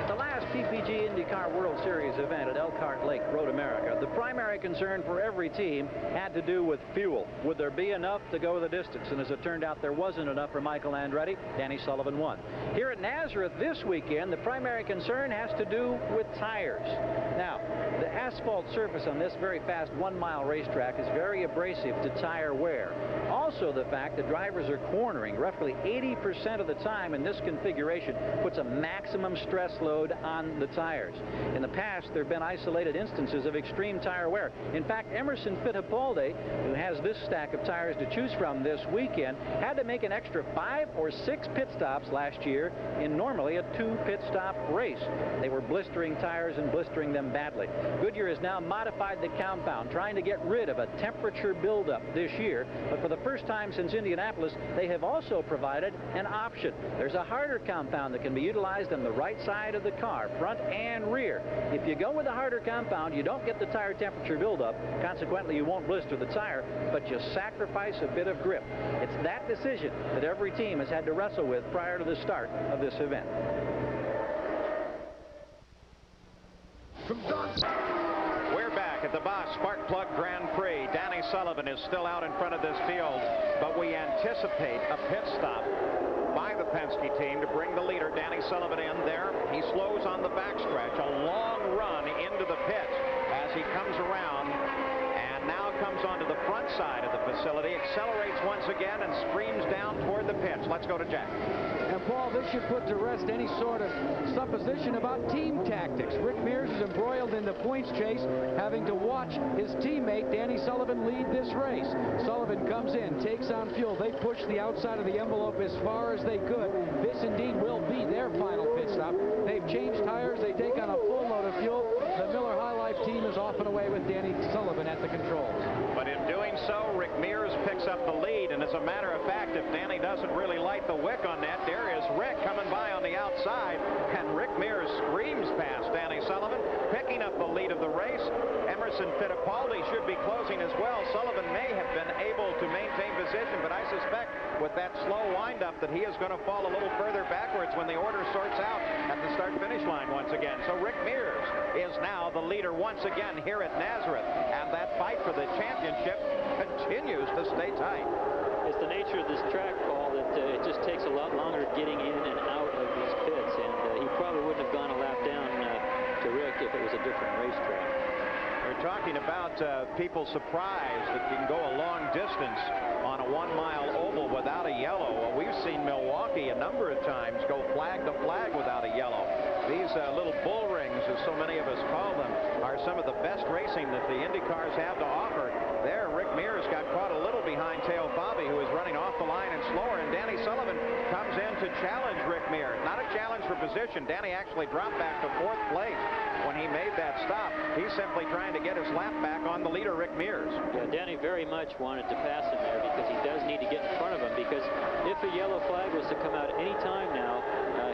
The last PPG IndyCar World Series event at Elkhart Lake, Road America, the primary concern for every team had to do with fuel. Would there be enough to go the distance? And as it turned out, there wasn't enough for Michael Andretti. Danny Sullivan won. Here at Nazareth this weekend, the primary concern has to do with tires. Now, the asphalt surface on this very fast 1-mile racetrack is very abrasive to tire wear. Also, the fact that drivers are cornering roughly 80% of the time in this configuration puts a maximum stress load on the tires. In the past, there have been isolated instances of extreme tire wear. In fact, Emerson Fittipaldi, who has this stack of tires to choose from this weekend, had to make an extra 5 or 6 pit stops last year in normally a 2-pit stop race. They were blistering tires and blistering them badly. Goodyear has now modified the compound, trying to get rid of a temperature buildup this year, but for the first time since Indianapolis, they have also provided an option. There's a harder compound that can be utilized on the right side of the car, front and rear. If you go with the harder compound, you don't get the tire temperature buildup. Consequently, you won't blister the tire, but you sacrifice a bit of grip. It's that decision that every team has had to wrestle with prior to the start of this event.
We're back at the Bosch Spark Plug Grand Prix. Danny Sullivan is still out in front of this field, but we anticipate a pit stop by the Penske team to bring the leader, Danny Sullivan, in there. He slows on the backstretch, a long run into the pit as he comes around and now comes onto the front side of the facility, accelerates once again and streams down toward the pits. Let's go to Jack.
And Paul, this should put to rest any sort of supposition about team tactics. Rick Mears is embroiled in the points chase, having to watch his teammate Danny Sullivan lead this race. Sullivan comes in, takes on fuel. They push the outside of the envelope as far as they could. This indeed will be their final pit stop. They've changed tires. They take on a full load of fuel. The Miller High Life team is off and away with Danny Sullivan at the controls.
But in doing so, Rick Mears picks up the lead. And as a matter of fact, if Danny doesn't really light the wick on that, there is Rick coming by on the outside, and Rick Mears screams past Danny Sullivan, picking up the lead of the race. Emerson Fittipaldi should be closing as well. Sullivan may have been able to maintain position, but I suspect with that slow windup that he is going to fall a little further backwards when the order sorts out at the start-finish line once again. So Rick Mears is now the leader once again here at Nazareth, and that fight for the championship continues to stay tight.
It's the nature of this track, Paul, that it just takes a lot longer getting in and out of these pits, and he probably wouldn't have gone a lap down to Rick if it was a different racetrack.
We're talking about people surprised that you can go a long distance on a 1-mile oval without a yellow. Well, we've seen Milwaukee a number of times go flag to flag without a yellow. These little bull rings, as so many of us call them, are are some of the best racing that the IndyCars have to offer. There, Rick Mears got caught a little behind Teo Fabi, who was running off the line and slower, and Danny Sullivan comes in to challenge Rick Mears. Not a challenge for position. Danny actually dropped back to 4th place when he made that stop. He's simply trying to get his lap back on the leader, Rick Mears.
Yeah, Danny very much wanted to pass him there because he does need to get in front of him, because if a yellow flag was to come out any time now,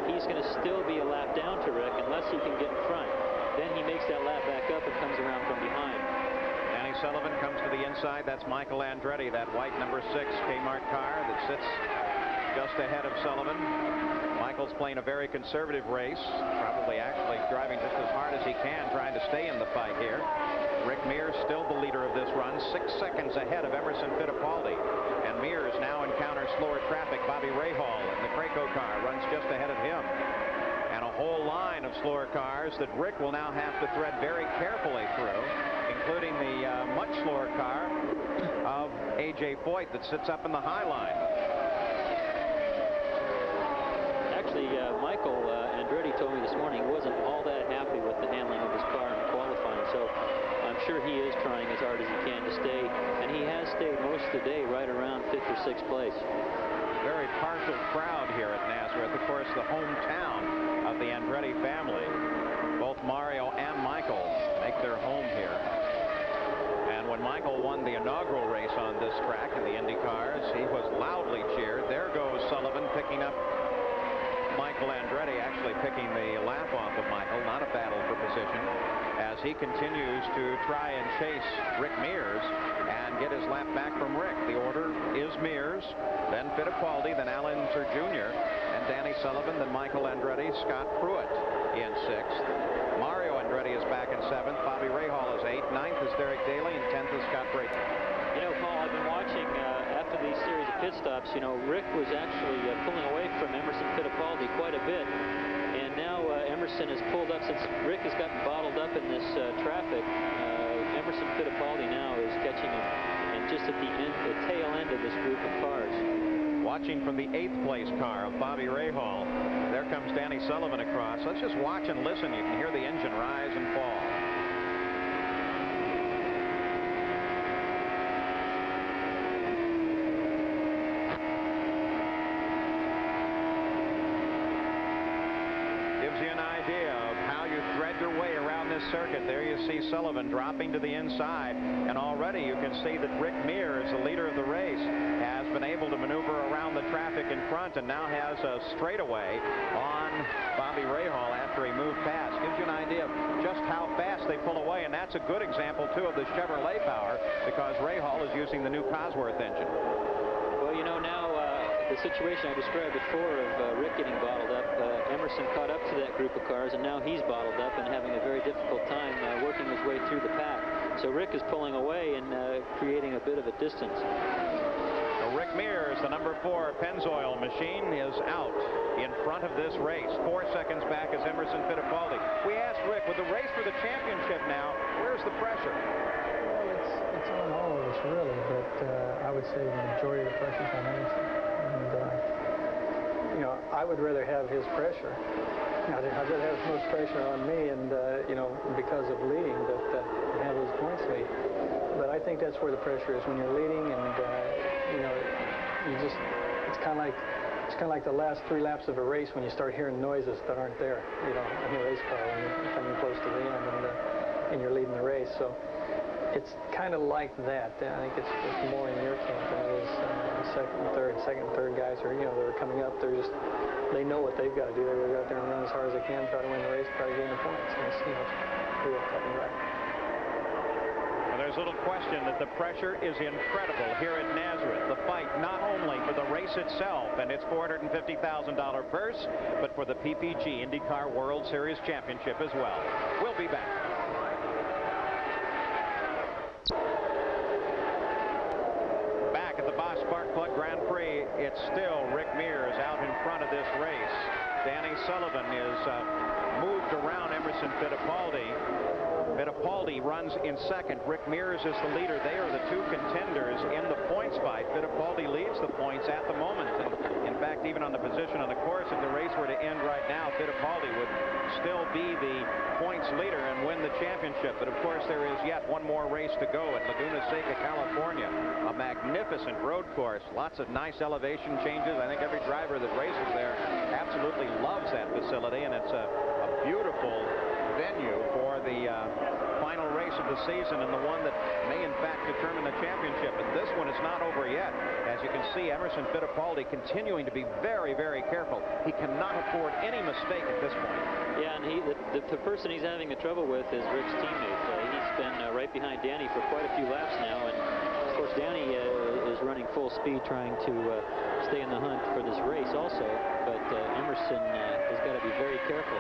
he's going to still be a lap down to Rick unless he can get in front. Then he makes that lap back up and comes around from behind.
Danny Sullivan comes to the inside. That's Michael Andretti, that white number 6 Kmart car that sits just ahead of Sullivan. Michael's playing a very conservative race, probably actually driving just as hard as he can, trying to stay in the fight here. Rick Mears still the leader of this run, 6 seconds ahead of Emerson Fittipaldi. And Mears now encounters slower traffic. Bobby Rahal in the Craco car runs just ahead of him. And a whole line of slower cars that Rick will now have to thread very carefully through, including the much slower car of A.J. Foyt that sits up in the high line.
Actually, Michael Andretti told me this morning he wasn't all that happy with the handling of his car in qualifying, so I'm sure he is trying as hard as he can to stay, and he has stayed most of the day right around 5th or 6th place.
Very partial crowd here at Nazareth. Of course, the hometown of the Andretti family. Both Mario and Michael make their home here. And when Michael won the inaugural race on this track in the IndyCars, he was loudly cheered. There goes Sullivan picking up Michael Andretti, actually picking the lap off of Michael. Not a battle for position as he continues to try and chase Rick Mears and get his lap back from Rick. The order is Mears, then Fittipaldi, then Al Unser Jr., and Danny Sullivan, then Michael Andretti, Scott Pruitt in 6th. Mario Andretti is back in 7th. Bobby Rahal is 8th. 9th is Derek Daly, and 10th is Scott Brayton.
You know, Paul, I've been watching after these series of pit stops. You know, Rick was actually pulling away from Emerson Fittipaldi quite a bit. And now Emerson has pulled up, since Rick has gotten bottled up in this traffic. Emerson Fittipaldi now is catching him, and just at the tail end of this group of cars.
Watching from the 8th place car of Bobby Rahal, there comes Danny Sullivan across. Let's just watch and listen. You can hear the engine rise and fall. Gives you an idea of how you thread your way around this circuit. There you see Sullivan dropping to the inside, and already you can see that Rick Mears, the leader of the race, has been able to maneuver around the traffic in front and now has a straightaway on Bobby Rahal after he moved past. Gives you an idea of just how fast they pull away, and that's a good example too of the Chevrolet power, because Rahal is using the new Cosworth engine.
Well, you know, now the situation I described before of Rick getting bottled up, Emerson caught up to that group of cars, and now he's bottled up and having a very difficult time working his way through the pack. So Rick is pulling away and creating a bit of a distance.
Rick Mears, the number 4 Pennzoil machine, is out in front of this race. 4 seconds back is Emerson Fittipaldi. We asked Rick, with the race for the championship now, where's the pressure?
Well, it's on all of us, really, but I would say the majority of the pressure's on Emerson. And, you know, I would rather have his pressure. I'd rather have as much pressure on me, and, you know, because of leading, but have his points lead. But I think that's where the pressure is, when you're leading, and you know, it's kind of like the last 3 laps of a race when you start hearing noises that aren't there, you know, in the race car when you're coming close to the end and you're leading the race. So it's kind of like that. I think it's more in your camp than it is second and third guys are, you know, they're coming up. They know what they've got to do. They've got to go out there and run as hard as they can, try to win the race, try to gain the points. And it's, you know, clear cut and dry.
Well, there's little question that the pressure is incredible here at Nazareth. The fight not only for the race itself and its $450,000 purse, but for the PPG IndyCar World Series Championship as well. We'll be back. Back at the Bosch Spark Plug Grand Prix, it's still Rick Mears out in front of this race. Danny Sullivan is moved around Emerson Fittipaldi. Fittipaldi runs in second. Rick Mears is the leader. They are the two contenders in the points fight. Fittipaldi leads the points at the moment. And in fact, even on the position on the course, if the race were to end right now, Fittipaldi would still be the points leader and win the championship. But of course, there is yet one more race to go at Laguna Seca, California. A magnificent road course. Lots of nice elevation changes. I think every driver that races there absolutely loves that facility, and it's a beautiful venue for the final race of the season, and the one that may in fact determine the championship. But this one is not over yet. As you can see, Emerson Fittipaldi continuing to be very, very careful. He cannot afford any mistake at this point.
Yeah, and the person he's having the trouble with is Rick's teammate. He's been right behind Danny for quite a few laps now, and of course Danny is running full speed trying to stay in the hunt for this race also, but Emerson has got to be very careful.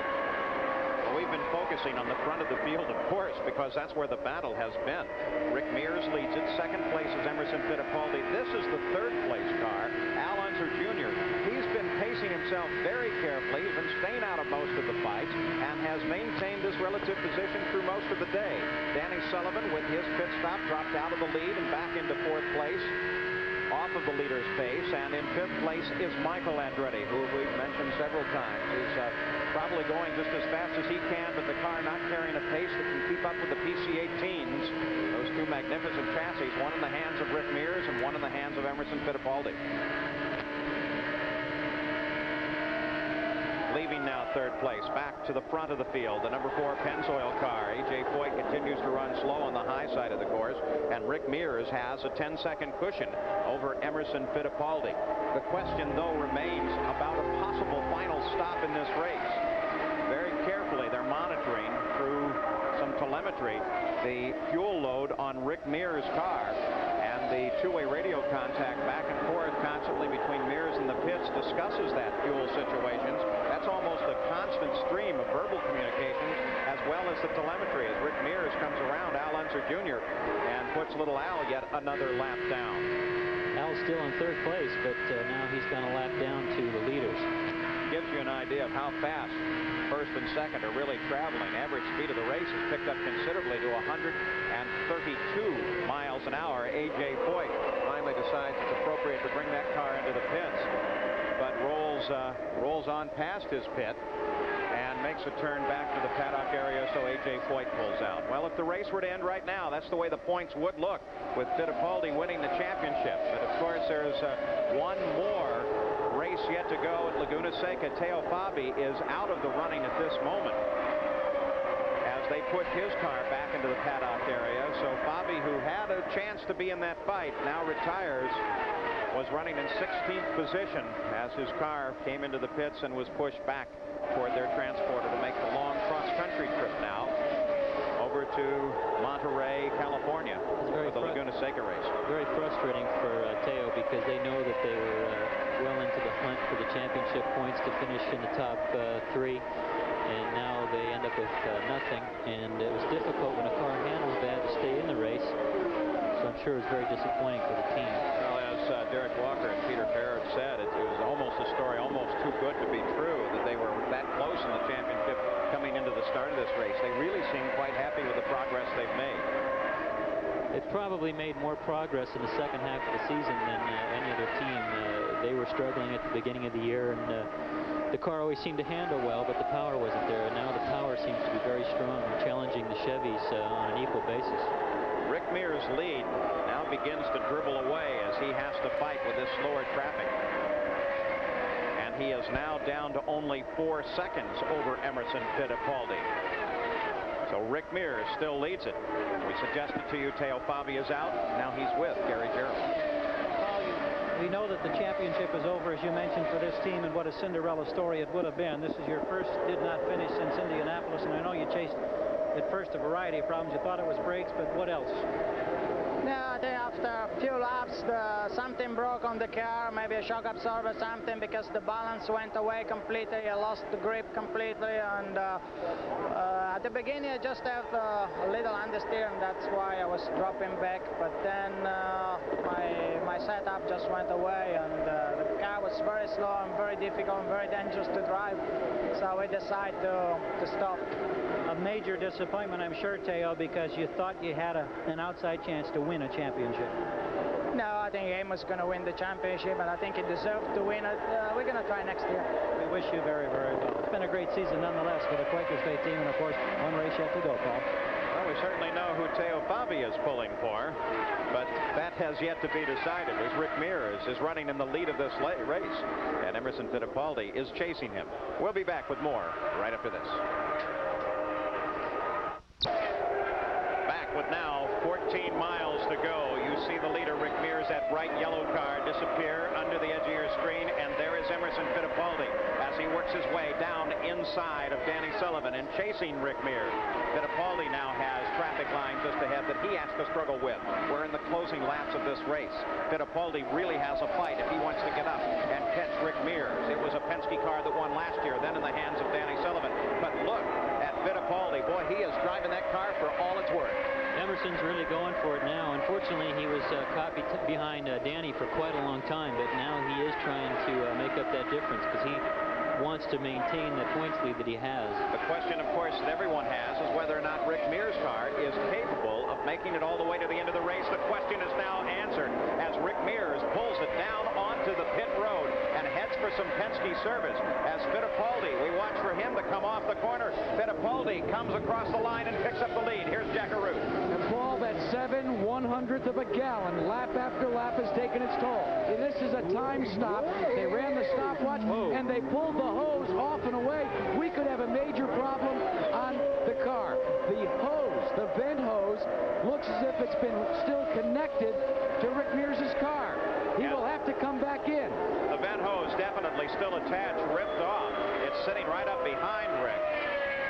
We've been focusing on the front of the field, of course, because that's where the battle has been. Rick Mears leads it. Second place is Emerson Fittipaldi. This is the third place car, Al Unser Jr. He's been pacing himself very carefully. He's been staying out of most of the fights and has maintained this relative position through most of the day. Danny Sullivan, with his pit stop, dropped out of the lead and back into fourth place, off of the leader's pace. And in fifth place is Michael Andretti, who we've mentioned several times. He's probably going just as fast as he can, but the car not carrying a pace that can keep up with the PC-18s. Those two magnificent chassis, one in the hands of Rick Mears and one in the hands of Emerson Fittipaldi. Leaving now third place, back to the front of the field, the number 4 Pennzoil car. A.J. Foyt continues to run slow on the high side of the course, and Rick Mears has a 10-second cushion over Emerson Fittipaldi. The question, though, remains about a possible final stop in this race. Very carefully, they're monitoring through some telemetry the fuel load on Rick Mears' car, and the two-way radio contact back and forth constantly between Mears and the pits discusses that fuel situations. That's almost a constant stream of verbal communications, as well as the telemetry, as Rick Mears comes around Al Unser Jr. and puts little Al yet another lap down.
Al's still in third place, but now he's gone a lap down to the leaders.
Gives you an idea of how fast first and second are really traveling. Average speed of the race has picked up considerably to 132 miles an hour. A.J. Foyt finally decides it's appropriate to bring that car into the pits, but rolls on past his pit and makes a turn back to the paddock area, so A.J. Foyt pulls out. Well, if the race were to end right now, that's the way the points would look, with Fittipaldi winning the championship. But of course, there's one more race yet to go at Laguna Seca. Teo Fabi is out of the running at this moment as they put his car back into the paddock area. So Fabi, who had a chance to be in that fight, now retires. Was running in 16th position as his car came into the pits and was pushed back toward their transporter to make the long cross-country trip now over to Monterey, California for the Laguna Seca race.
Very frustrating for Teo, because they know that they were well into the hunt for the championship points to finish in the top 3, and now they end up with nothing, and it was difficult when a car handles bad to stay in the race, so I'm sure it was very disappointing for the team.
Well, as Derek Walker and Peter Parrott said, it was almost a story almost too good to be true that they were that close in the championship coming into the start of this race. They really seem quite happy with the progress they've made.
It probably made more progress in the second half of the season than any other team. They were struggling at the beginning of the year, and the car always seemed to handle well, but the power wasn't there. And now the power seems to be very strong, challenging the Chevys on an equal basis.
Rick Mears' lead now begins to dribble away as he has to fight with this slower traffic. And he is now down to only 4 seconds over Emerson Fittipaldi. So Rick Mears still leads it. We suggested to you Teo Fabi is out. Now he's with Gary Gerald.
We know that the championship is over, as you mentioned, for this team, and what a Cinderella story it would have been. This is your first did not finish since Indianapolis, and I know you chased at first a variety of problems. You thought it was brakes, but what else?
Yeah, I think after a few laps, something broke on the car, maybe a shock absorber, something, because the balance went away completely. I lost the grip completely, and at the beginning I just have a little understeer, and that's why I was dropping back. But then my setup just went away, and the car was very slow and very difficult and very dangerous to drive. So we decided to stop.
Now, a major disappointment, I'm sure, Teo, because you thought you had an outside chance to win a championship.
No, I think Amos is going to win the championship, and I think he deserves to win it. We're going to try next year.
We wish you very, very well. It's been a great season nonetheless for the Quaker State team, and of course, one race yet to go, Paul.
Well, we certainly know who Teo Fabi is pulling for, but that has yet to be decided, as Rick Mears is running in the lead of this race, and Emerson Fittipaldi is chasing him. We'll be back with more right after this. Back with now 14 miles to go. You see the leader, Rick Mears, that bright yellow car disappear under the edge of your screen, and there is Emerson Fittipaldi as he works his way down inside of Danny Sullivan and chasing Rick Mears. Fittipaldi now has traffic lines just ahead that he has to struggle with. We're in the closing laps of this race. Fittipaldi really has a fight if he wants to get up and catch Rick Mears. It was a Penske car that won last year, then in the hands of Danny Sullivan. But look at Fittipaldi. Boy, he is driving that car for all it's worth.
Emerson's really going for it now. Unfortunately, he was caught behind Danny for quite a long time, but now he is trying to make up that difference because he wants to maintain the points lead that he has.
The question, of course, that everyone has is whether or not Rick Mears' car is capable of making it all the way to the end of the race. The question is now answered as Rick Mears pulls it down onto the pit road and heads for some Penske service. As Fittipaldi, we watch for him to come off the corner. Fittipaldi comes across the line and picks up the lead. Here's Jackaroo.
And Paul, that 7/100th of a gallon, lap after lap, has taken its toll. This is a time stop. They ran the stopwatch, and they pulled the hose off and away. We could have a major problem on the car. The hose, the vent hose, looks as if it's been still connected to Rick Mears' car. He will have to come back in.
The vent hose definitely still attached, ripped off. It's sitting right up behind Rick.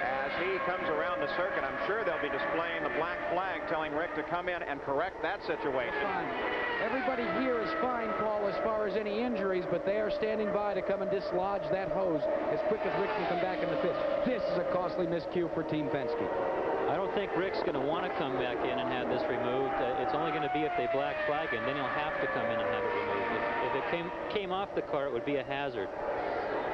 As he comes around the circuit, I'm sure they'll be displaying the black flag telling Rick to come in and correct that situation.
Fine. Everybody here is fine, Paul, as far as any injuries, but they are standing by to come and dislodge that hose as quick as Rick can come back in the pits. This is a costly miscue for Team Penske.
I don't think Rick's going to want to come back in and have this removed. It's only going to be if they black flag him, then he'll have to come in and have it removed. If it came off the car, it would be a hazard.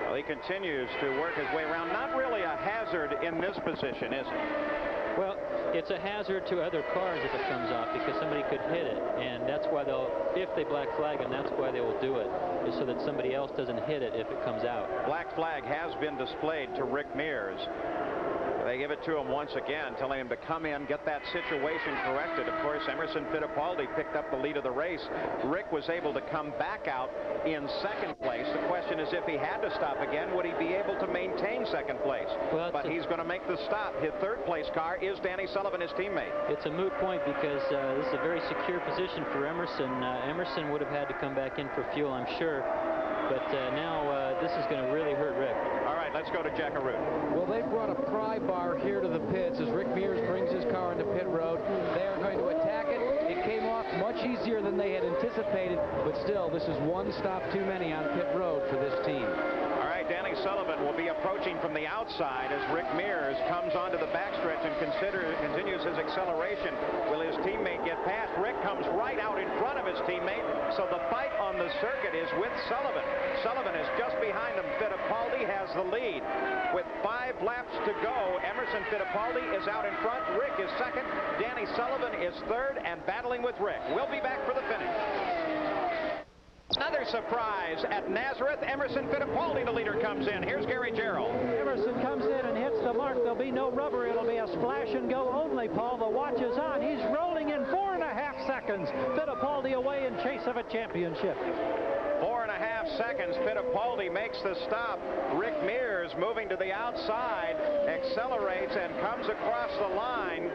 Well, he continues to work his way around. Not really a hazard in this position, is it?
Well, it's a hazard to other cars if it comes off because somebody could hit it, and that's why if they black flag him, that's why they will do it, is so that somebody else doesn't hit it if it comes out.
Black flag has been displayed to Rick Mears. They give it to him once again, telling him to come in, get that situation corrected. Of course, Emerson Fittipaldi picked up the lead of the race. Rick was able to come back out in second place. The question is, if he had to stop again, would he be able to maintain second place?
Well,
but he's going to make the stop. His third place car is Danny Sullivan, his teammate.
It's a moot point because this is a very secure position for Emerson. Emerson would have had to come back in for fuel, I'm sure. But now this is going to really hurt Rick.
All right, let's go to Jackaroo.
Well, they brought a pry bar here to the pits as Rick Mears brings his car into pit road. They are going to attack it. It came off much easier than they had anticipated, but still, this is one stop too many on pit road for this team.
All right, Danny Sullivan will be approaching from the outside as Rick Mears comes onto the backstretch and continues his acceleration. Will his teammate get past? Rick comes right out in front of his teammate, so the fight on the circuit is with Sullivan. Sullivan is just behind him. Fittipaldi has the lead. With 5 laps to go, Emerson Fittipaldi is out in front. Rick is second. Danny Sullivan is third and battling with Rick. We'll be back for the finish. Another surprise at Nazareth. Emerson Fittipaldi, the leader, comes in. Here's Gary Gerald.
Emerson comes in and hits the mark. There'll be no rubber. It'll be a splash and go only, Paul. The watch is on. He's rolling in 4.5 seconds. Fittipaldi away in chase of a championship.
4.5 seconds. Fittipaldi makes the stop. Rick Mears moving to the outside, accelerates and comes across the line.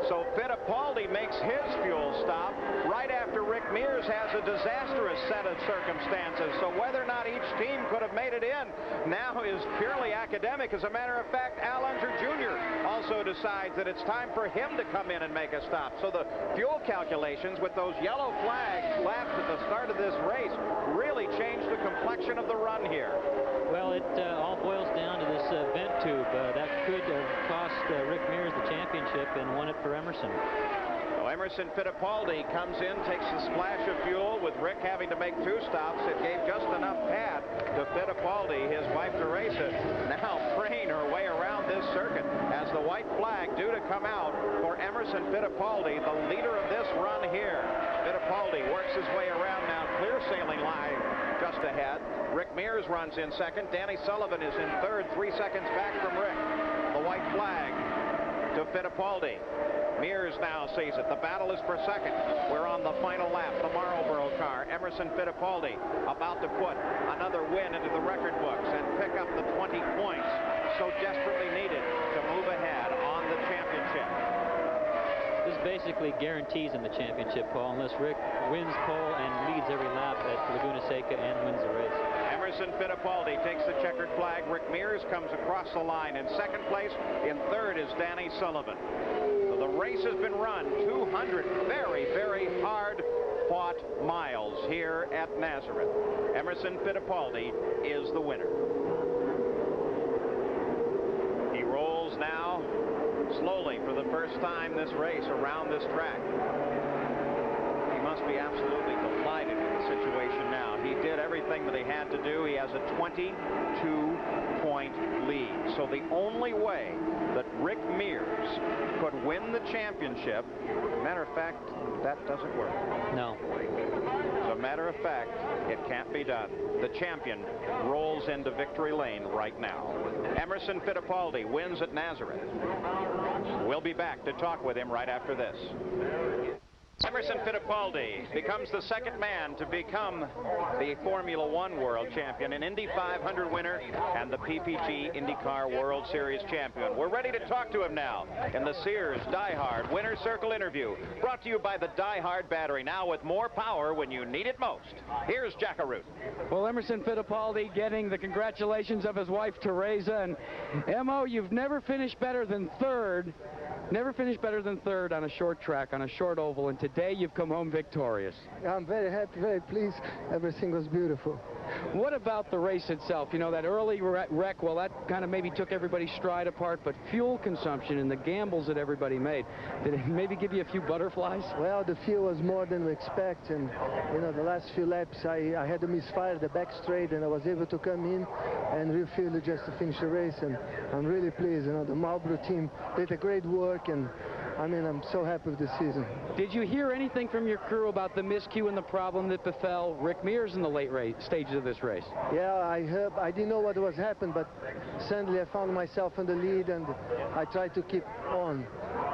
So Fittipaldi makes his fuel stop right after Rick Mears has a disastrous set of circumstances. So whether or not each team could have made it in now is purely academic. As a matter of fact, Al Unser Jr. also decides that it's time for him to come in and make a stop. So the fuel calculations with those yellow flags left at the start of this race really changed the complexion of the run here.
Well, it all boils down to this vent tube. That could have cost Rick Mears the championship and won it for Emerson.
So Emerson Fittipaldi comes in, takes the splash of fuel. With Rick having to make 2 stops, it gave just enough pad to Fittipaldi, his wife Teresa, now praying her way around this circuit as the white flag due to come out for Emerson Fittipaldi, the leader of this run here. Fittipaldi works his way around now, clear sailing line just ahead. Rick Mears runs in second. Danny Sullivan is in third, 3 seconds back from Rick. The white flag to Fittipaldi. Mears now sees it. The battle is for second. We're on the final lap. The Marlboro car. Emerson Fittipaldi about to put another win into the record books and pick up the 20 points so desperately needed to move ahead on the championship.
This basically guarantees in the championship, Paul, unless Rick wins pole and leads every lap at Laguna Seca and wins the race.
Emerson Fittipaldi takes the checkered flag. Rick Mears comes across the line in second place. In third is Danny Sullivan. So the race has been run 200 very, very hard-fought miles here at Nazareth. Emerson Fittipaldi is the winner. He rolls now slowly for the first time this race around this track. He must be absolutely delighted with the situation now. He did everything that he had to do. He has a 22-point lead. So the only way that Rick Mears could win the championship, matter of fact, that doesn't work.
No.
As a matter of fact, it can't be done. The champion rolls into victory lane right now. Emerson Fittipaldi wins at Nazareth. We'll be back to talk with him right after this. Emerson Fittipaldi becomes the second man to become the Formula One World Champion, an Indy 500 winner, and the PPG IndyCar World Series champion. We're ready to talk to him now in the Sears Die Hard Winner's Circle interview, brought to you by the Die Hard battery, now with more power when you need it most. Here's Jackaroo.
Well, Emerson Fittipaldi getting the congratulations of his wife, Teresa. And, Emo, you've never finished better than third. Never finished better than third on a short track, on a short oval, and today you've come home victorious.
I'm very happy, very pleased. Everything was beautiful.
What about the race itself? You know, that early wreck, well, that kind of maybe took everybody's stride apart, but fuel consumption and the gambles that everybody made, did it maybe give you a few butterflies?
Well, the fuel was more than we expect, and, you know, the last few laps, I had to misfire the back straight, and I was able to come in and refuel it just to finish the race, and I'm really pleased. You know, the Marlboro team did a great work, and I mean, I'm so happy with the season.
Did you hear anything from your crew about the miscue and the problem that befell Rick Mears in the late stages of this race?
Yeah, I heard. I didn't know what was happened, but suddenly I found myself in the lead, and I tried to keep on.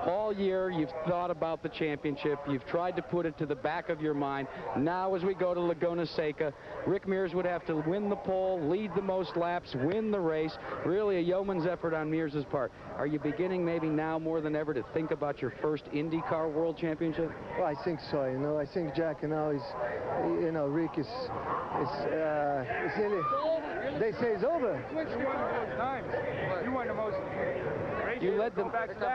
All year, you've thought about the championship. You've tried to put it to the back of your mind. Now, as we go to Laguna Seca, Rick Mears would have to win the pole, lead the most laps, win the race. Really a yeoman's effort on Mears's part. Are you beginning maybe now more than ever to think about your first IndyCar World Championship?
Well, I think so. You know, I think Jack and now is, you know, Rick is nearly. They say it's over.
You won the most.
You led them.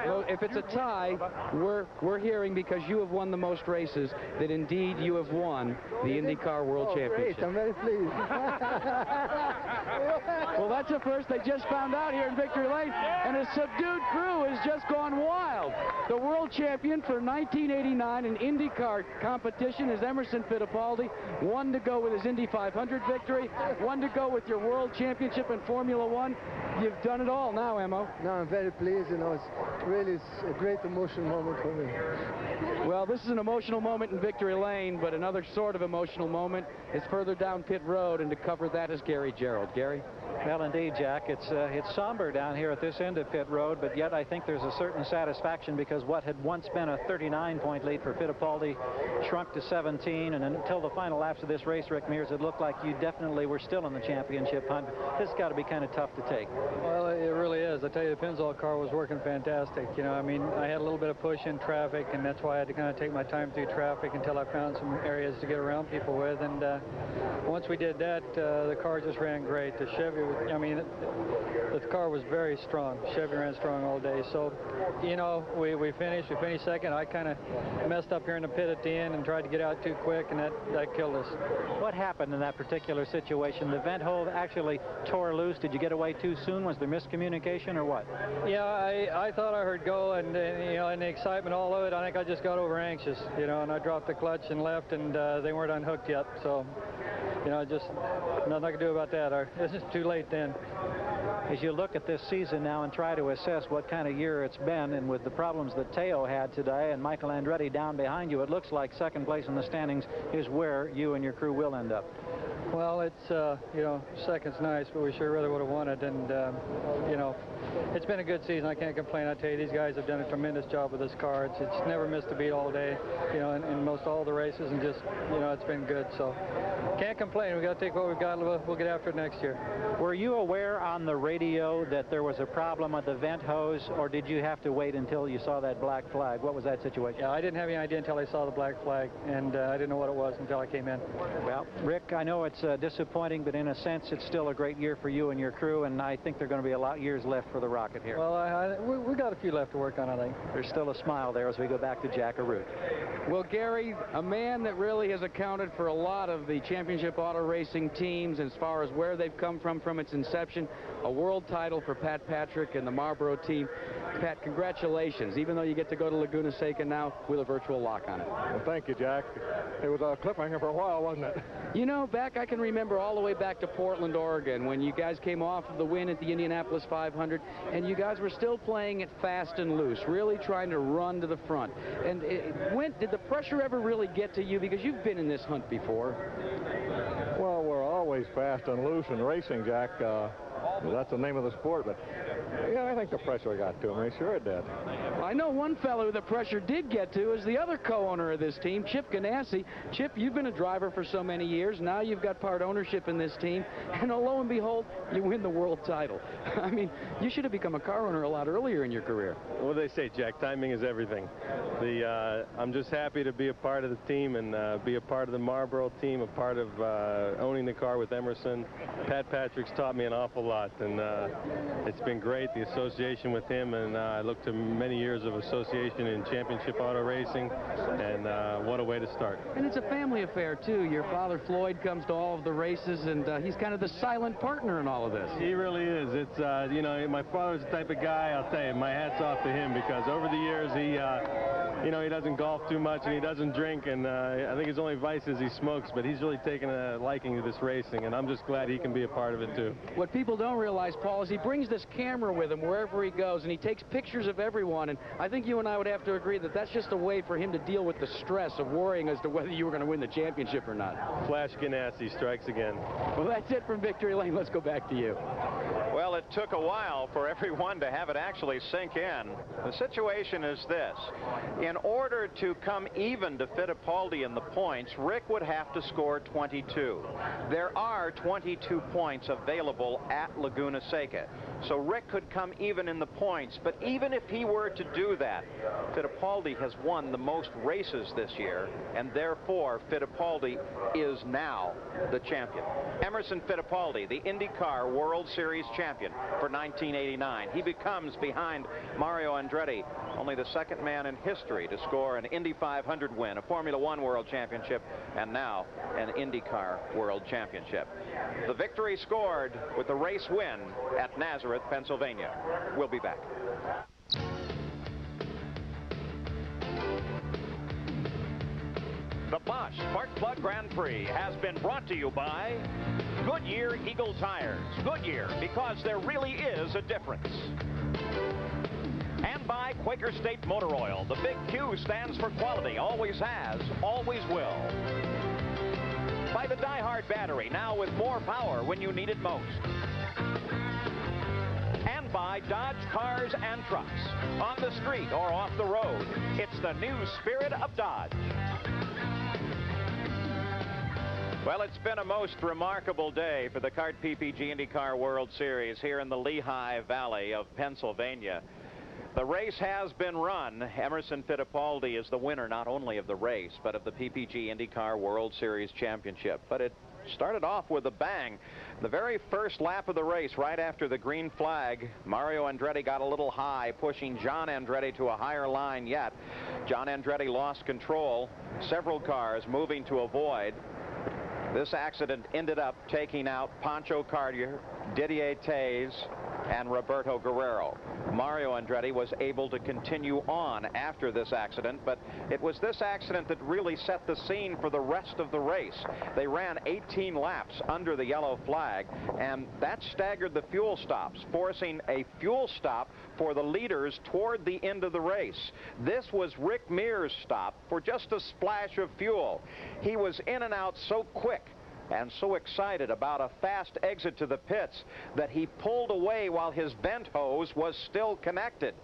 Well, if it's a tie, we're hearing, because you have won the most races, that indeed you have won the IndyCar World Championship.
Great. I'm very pleased.
Well, that's a first. They just found out here in Victory Lane, and a subdued crew has just gone wild. The world champion for 1989 in IndyCar competition is Emerson Fittipaldi. One to go with his Indy 500 victory, one to go with your World Championship in Formula One. You've done it all now, Emo.
No, I'm very pleased. You know, it's really a great emotional moment for me.
Well, this is an emotional moment in Victory Lane, but another sort of emotional moment is further down pit road, and to cover that is Gary Gerald. Gary?
Well, indeed, Jack, it's somber down here at this end of pit road, but yet I think there's a certain satisfaction, because what had once been a 39-point lead for Fittipaldi shrunk to 17, and until the final laps of this race, Rick Mears, it looked like you definitely were still in the championship hunt. This has got to be kind of tough to take.
Well, it really is. I tell you, the Pennzoil car was working fantastic. You know, I mean, I had a little bit of push in traffic, and that's why I had to kind of take my time through traffic until I found some areas to get around people with. And once we did that, the car just ran great. The Chevy, I mean, the car was very strong. Chevy ran strong all day. So, you know, we finished second. I kind of messed up here in the pit at the end and tried to get out too quick, and that killed us.
What happened in that particular situation? The vent hole actually tore loose. Did you get away too soon? soon? Was there miscommunication or what?
Yeah, I thought I heard go, and you know, and the excitement, all of it, I think I just got over anxious, you know, and I dropped the clutch and left, and they weren't unhooked yet. So, you know, just nothing I could do about that. It's just too late then.
As you look at this season now and try to assess what kind of year it's been, and with the problems that Teo had today and Michael Andretti down behind you, it looks like second place in the standings is where you and your crew will end up.
Well, it's, you know, second's nice, but we sure really would have won it. And, you know, it's been a good season. I can't complain. I tell you, these guys have done a tremendous job with this car. It's never missed a beat all day, you know, in most all the races, and just, you know, it's been good. So can't complain. We got to take what we've got. We'll get after it next year.
Were you aware on the radio that there was a problem with the vent hose, or did you have to wait until you saw that black flag? What was that situation?
Yeah, I didn't have any idea until I saw the black flag, and I didn't know what it was until I came in.
Well, Rick, I know it's disappointing, but in a sense, it's still a great year for you and your crew, and I think there are going to be a lot of years left for the Rocket here.
Well, we got a few left to work on, I think.
There's still a smile there as we go back to Jack Arute.
Well, Gary, a man that really has accounted for a lot of the championship auto racing teams as far as where they've come from its inception, a world title for Pat Patrick and the Marlboro team. Pat, congratulations, even though you get to go to Laguna Seca now with a virtual lock on it.
Well, thank you, Jack. It was a cliffhanger for a while, wasn't it?
You know, I can remember all the way back to Portland, Oregon, when you guys came off of the win at the Indianapolis 500, and you guys were still playing it fast and loose, really trying to run to the front. And did the pressure ever really get to you? Because you've been in this hunt before.
Well, we're always fast and loose in racing, Jack. That's the name of the sport, but yeah, I think the pressure got to him. Sure it did.
I know one fellow the pressure did get to is the other co-owner of this team, Chip Ganassi. Chip, you've been a driver for so many years. Now you've got part ownership in this team, and lo and behold, you win the world title. I mean, you should have become a car owner a lot earlier in your career.
What do they say, Jack? Timing is everything. I'm just happy to be a part of the team and be a part of the Marlboro team, a part of owning the car with Emerson. Pat Patrick's taught me an awful lot, and it's been great, the association with him, and I look to many years of association in championship auto racing, and what a way to start.
And it's a family affair, too. Your father, Floyd, comes to all of the races, and he's kind of the silent partner in all of this.
He really is. It's, you know, my father's the type of guy, I'll tell you, my hat's off to him, because over the years, you know, he doesn't golf too much, and he doesn't drink, and I think his only vice is he smokes, but he's really taken a liking to this racing, and I'm just glad he can be a part of it, too.
What people don't realize, Paul, is he brings this camera with him wherever he goes, and he takes pictures of everyone, and I think you and I would have to agree that that's just a way for him to deal with the stress of worrying as to whether you were going to win the championship or not.
Flash Ganassi strikes again.
Well, that's it from Victory Lane. Let's go back to you.
Well, it took a while for everyone to have it actually sink in. The situation is this. In order to come even to Fittipaldi in the points, Rick would have to score 22. There are 22 points available at Laguna Seca. So Rick could come even in the points, but even if he were to do that, Fittipaldi has won the most races this year, and therefore Fittipaldi is now the champion. Emerson Fittipaldi, the IndyCar World Series champion for 1989. He becomes, behind Mario Andretti, only the second man in history to score an Indy 500 win, a Formula One World Championship, and now an IndyCar World Championship. The victory scored with the race win at Nazareth, Pennsylvania. We'll be back. The Bosch Spark Plug Grand Prix has been brought to you by Goodyear Eagle Tires. Goodyear, because there really is a difference. And by Quaker State Motor Oil. The big Q stands for quality, always has, always will. By the Die-Hard battery, now with more power when you need it most. And by Dodge Cars and Trucks. On the street or off the road, it's the new spirit of Dodge. Well, it's been a most remarkable day for the CART PPG IndyCar World Series here in the Lehigh Valley of Pennsylvania. The race has been run. Emerson Fittipaldi is the winner not only of the race, but of the PPG IndyCar World Series Championship. But it started off with a bang. The very first lap of the race, right after the green flag, Mario Andretti got a little high, pushing John Andretti to a higher line yet. John Andretti lost control. Several cars moving to avoid. This accident ended up taking out Pancho Cartier, Didier Taze, and Roberto Guerrero. Mario Andretti was able to continue on after this accident, but it was this accident that really set the scene for the rest of the race. They ran 18 laps under the yellow flag, and that staggered the fuel stops, forcing a fuel stop for the leaders toward the end of the race. This was Rick Mears' stop for just a splash of fuel. He was in and out so quick and so excited about a fast exit to the pits that he pulled away while his vent hose was still connected.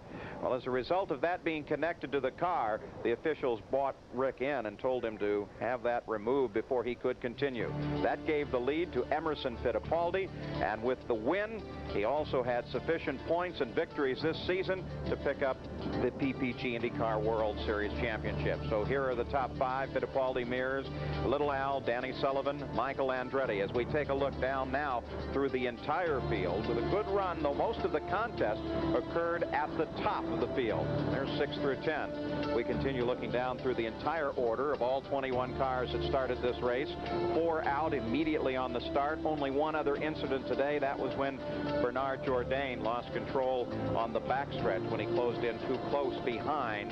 Well, as a result of that being connected to the car, the officials brought Rick in and told him to have that removed before he could continue. That gave the lead to Emerson Fittipaldi, and with the win, he also had sufficient points and victories this season to pick up the PPG IndyCar World Series Championship. So here are the top 5: Fittipaldi, Mears, Little Al, Danny Sullivan, Michael Andretti, as we take a look down now through the entire field with a good run, though most of the contest occurred at the top of the field. There's 6 through 10. We continue looking down through the entire order of all 21 cars that started this race. 4 out immediately on the start. Only one other incident today. That was when Bernard Jourdain lost control on the backstretch when he closed in too close behind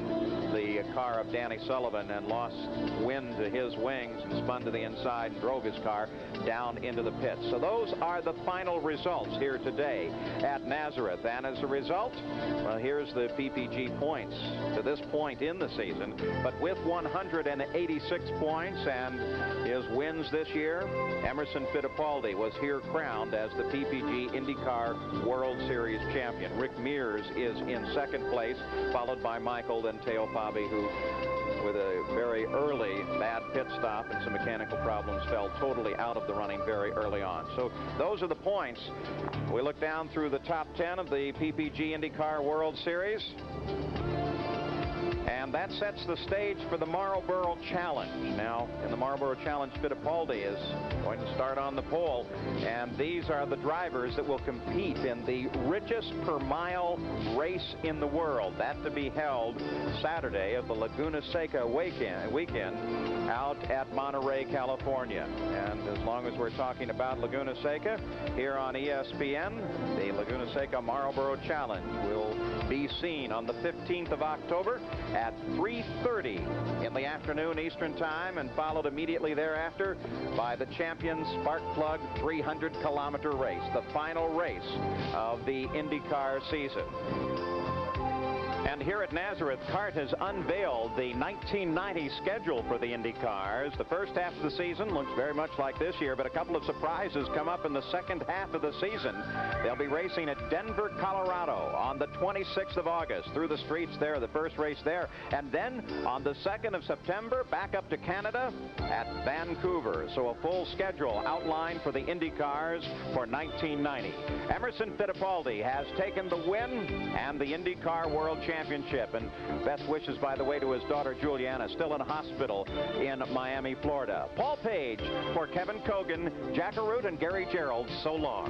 the car of Danny Sullivan and lost wind to his wings and spun to the inside and drove his car down into the pits. So those are the final results here today at Nazareth. And as a result, well, here's the PPG points to this point in the season. But with 186 points and his wins this year, Emerson Fittipaldi was here crowned as the PPG IndyCar World Series champion. Rick Mears is in second place, followed by Michael, then Teo Fabi, who with a very early bad pit stop and some mechanical problems fell totally out of the running very early on. So those are the points. We look down through the top 10 of the PPG IndyCar World Series. And that sets the stage for the Marlboro Challenge. Now, in the Marlboro Challenge, Fittipaldi is going to start on the pole. And these are the drivers that will compete in the richest per mile race in the world. That to be held Saturday of the Laguna Seca weekend out at Monterey, California. And as long as we're talking about Laguna Seca, here on ESPN, the Laguna Seca Marlboro Challenge will be seen on the 15th of October at 3:30 in the afternoon Eastern Time, and followed immediately thereafter by the Champions Spark Plug 300-kilometer race, the final race of the IndyCar season. And here at Nazareth, CART has unveiled the 1990 schedule for the IndyCars. The first half of the season looks very much like this year, but a couple of surprises come up in the second half of the season. They'll be racing at Denver, Colorado on the 26th of August, through the streets there, the first race there. And then on the 2nd of September, back up to Canada at Vancouver. So a full schedule outlined for the IndyCars for 1990. Emerson Fittipaldi has taken the win and the IndyCar World Championship. And best wishes, by the way, to his daughter Juliana, still in a hospital in Miami, Florida. Paul Page for Kevin Cogan, Jack Arute, and Gary Gerald, so long.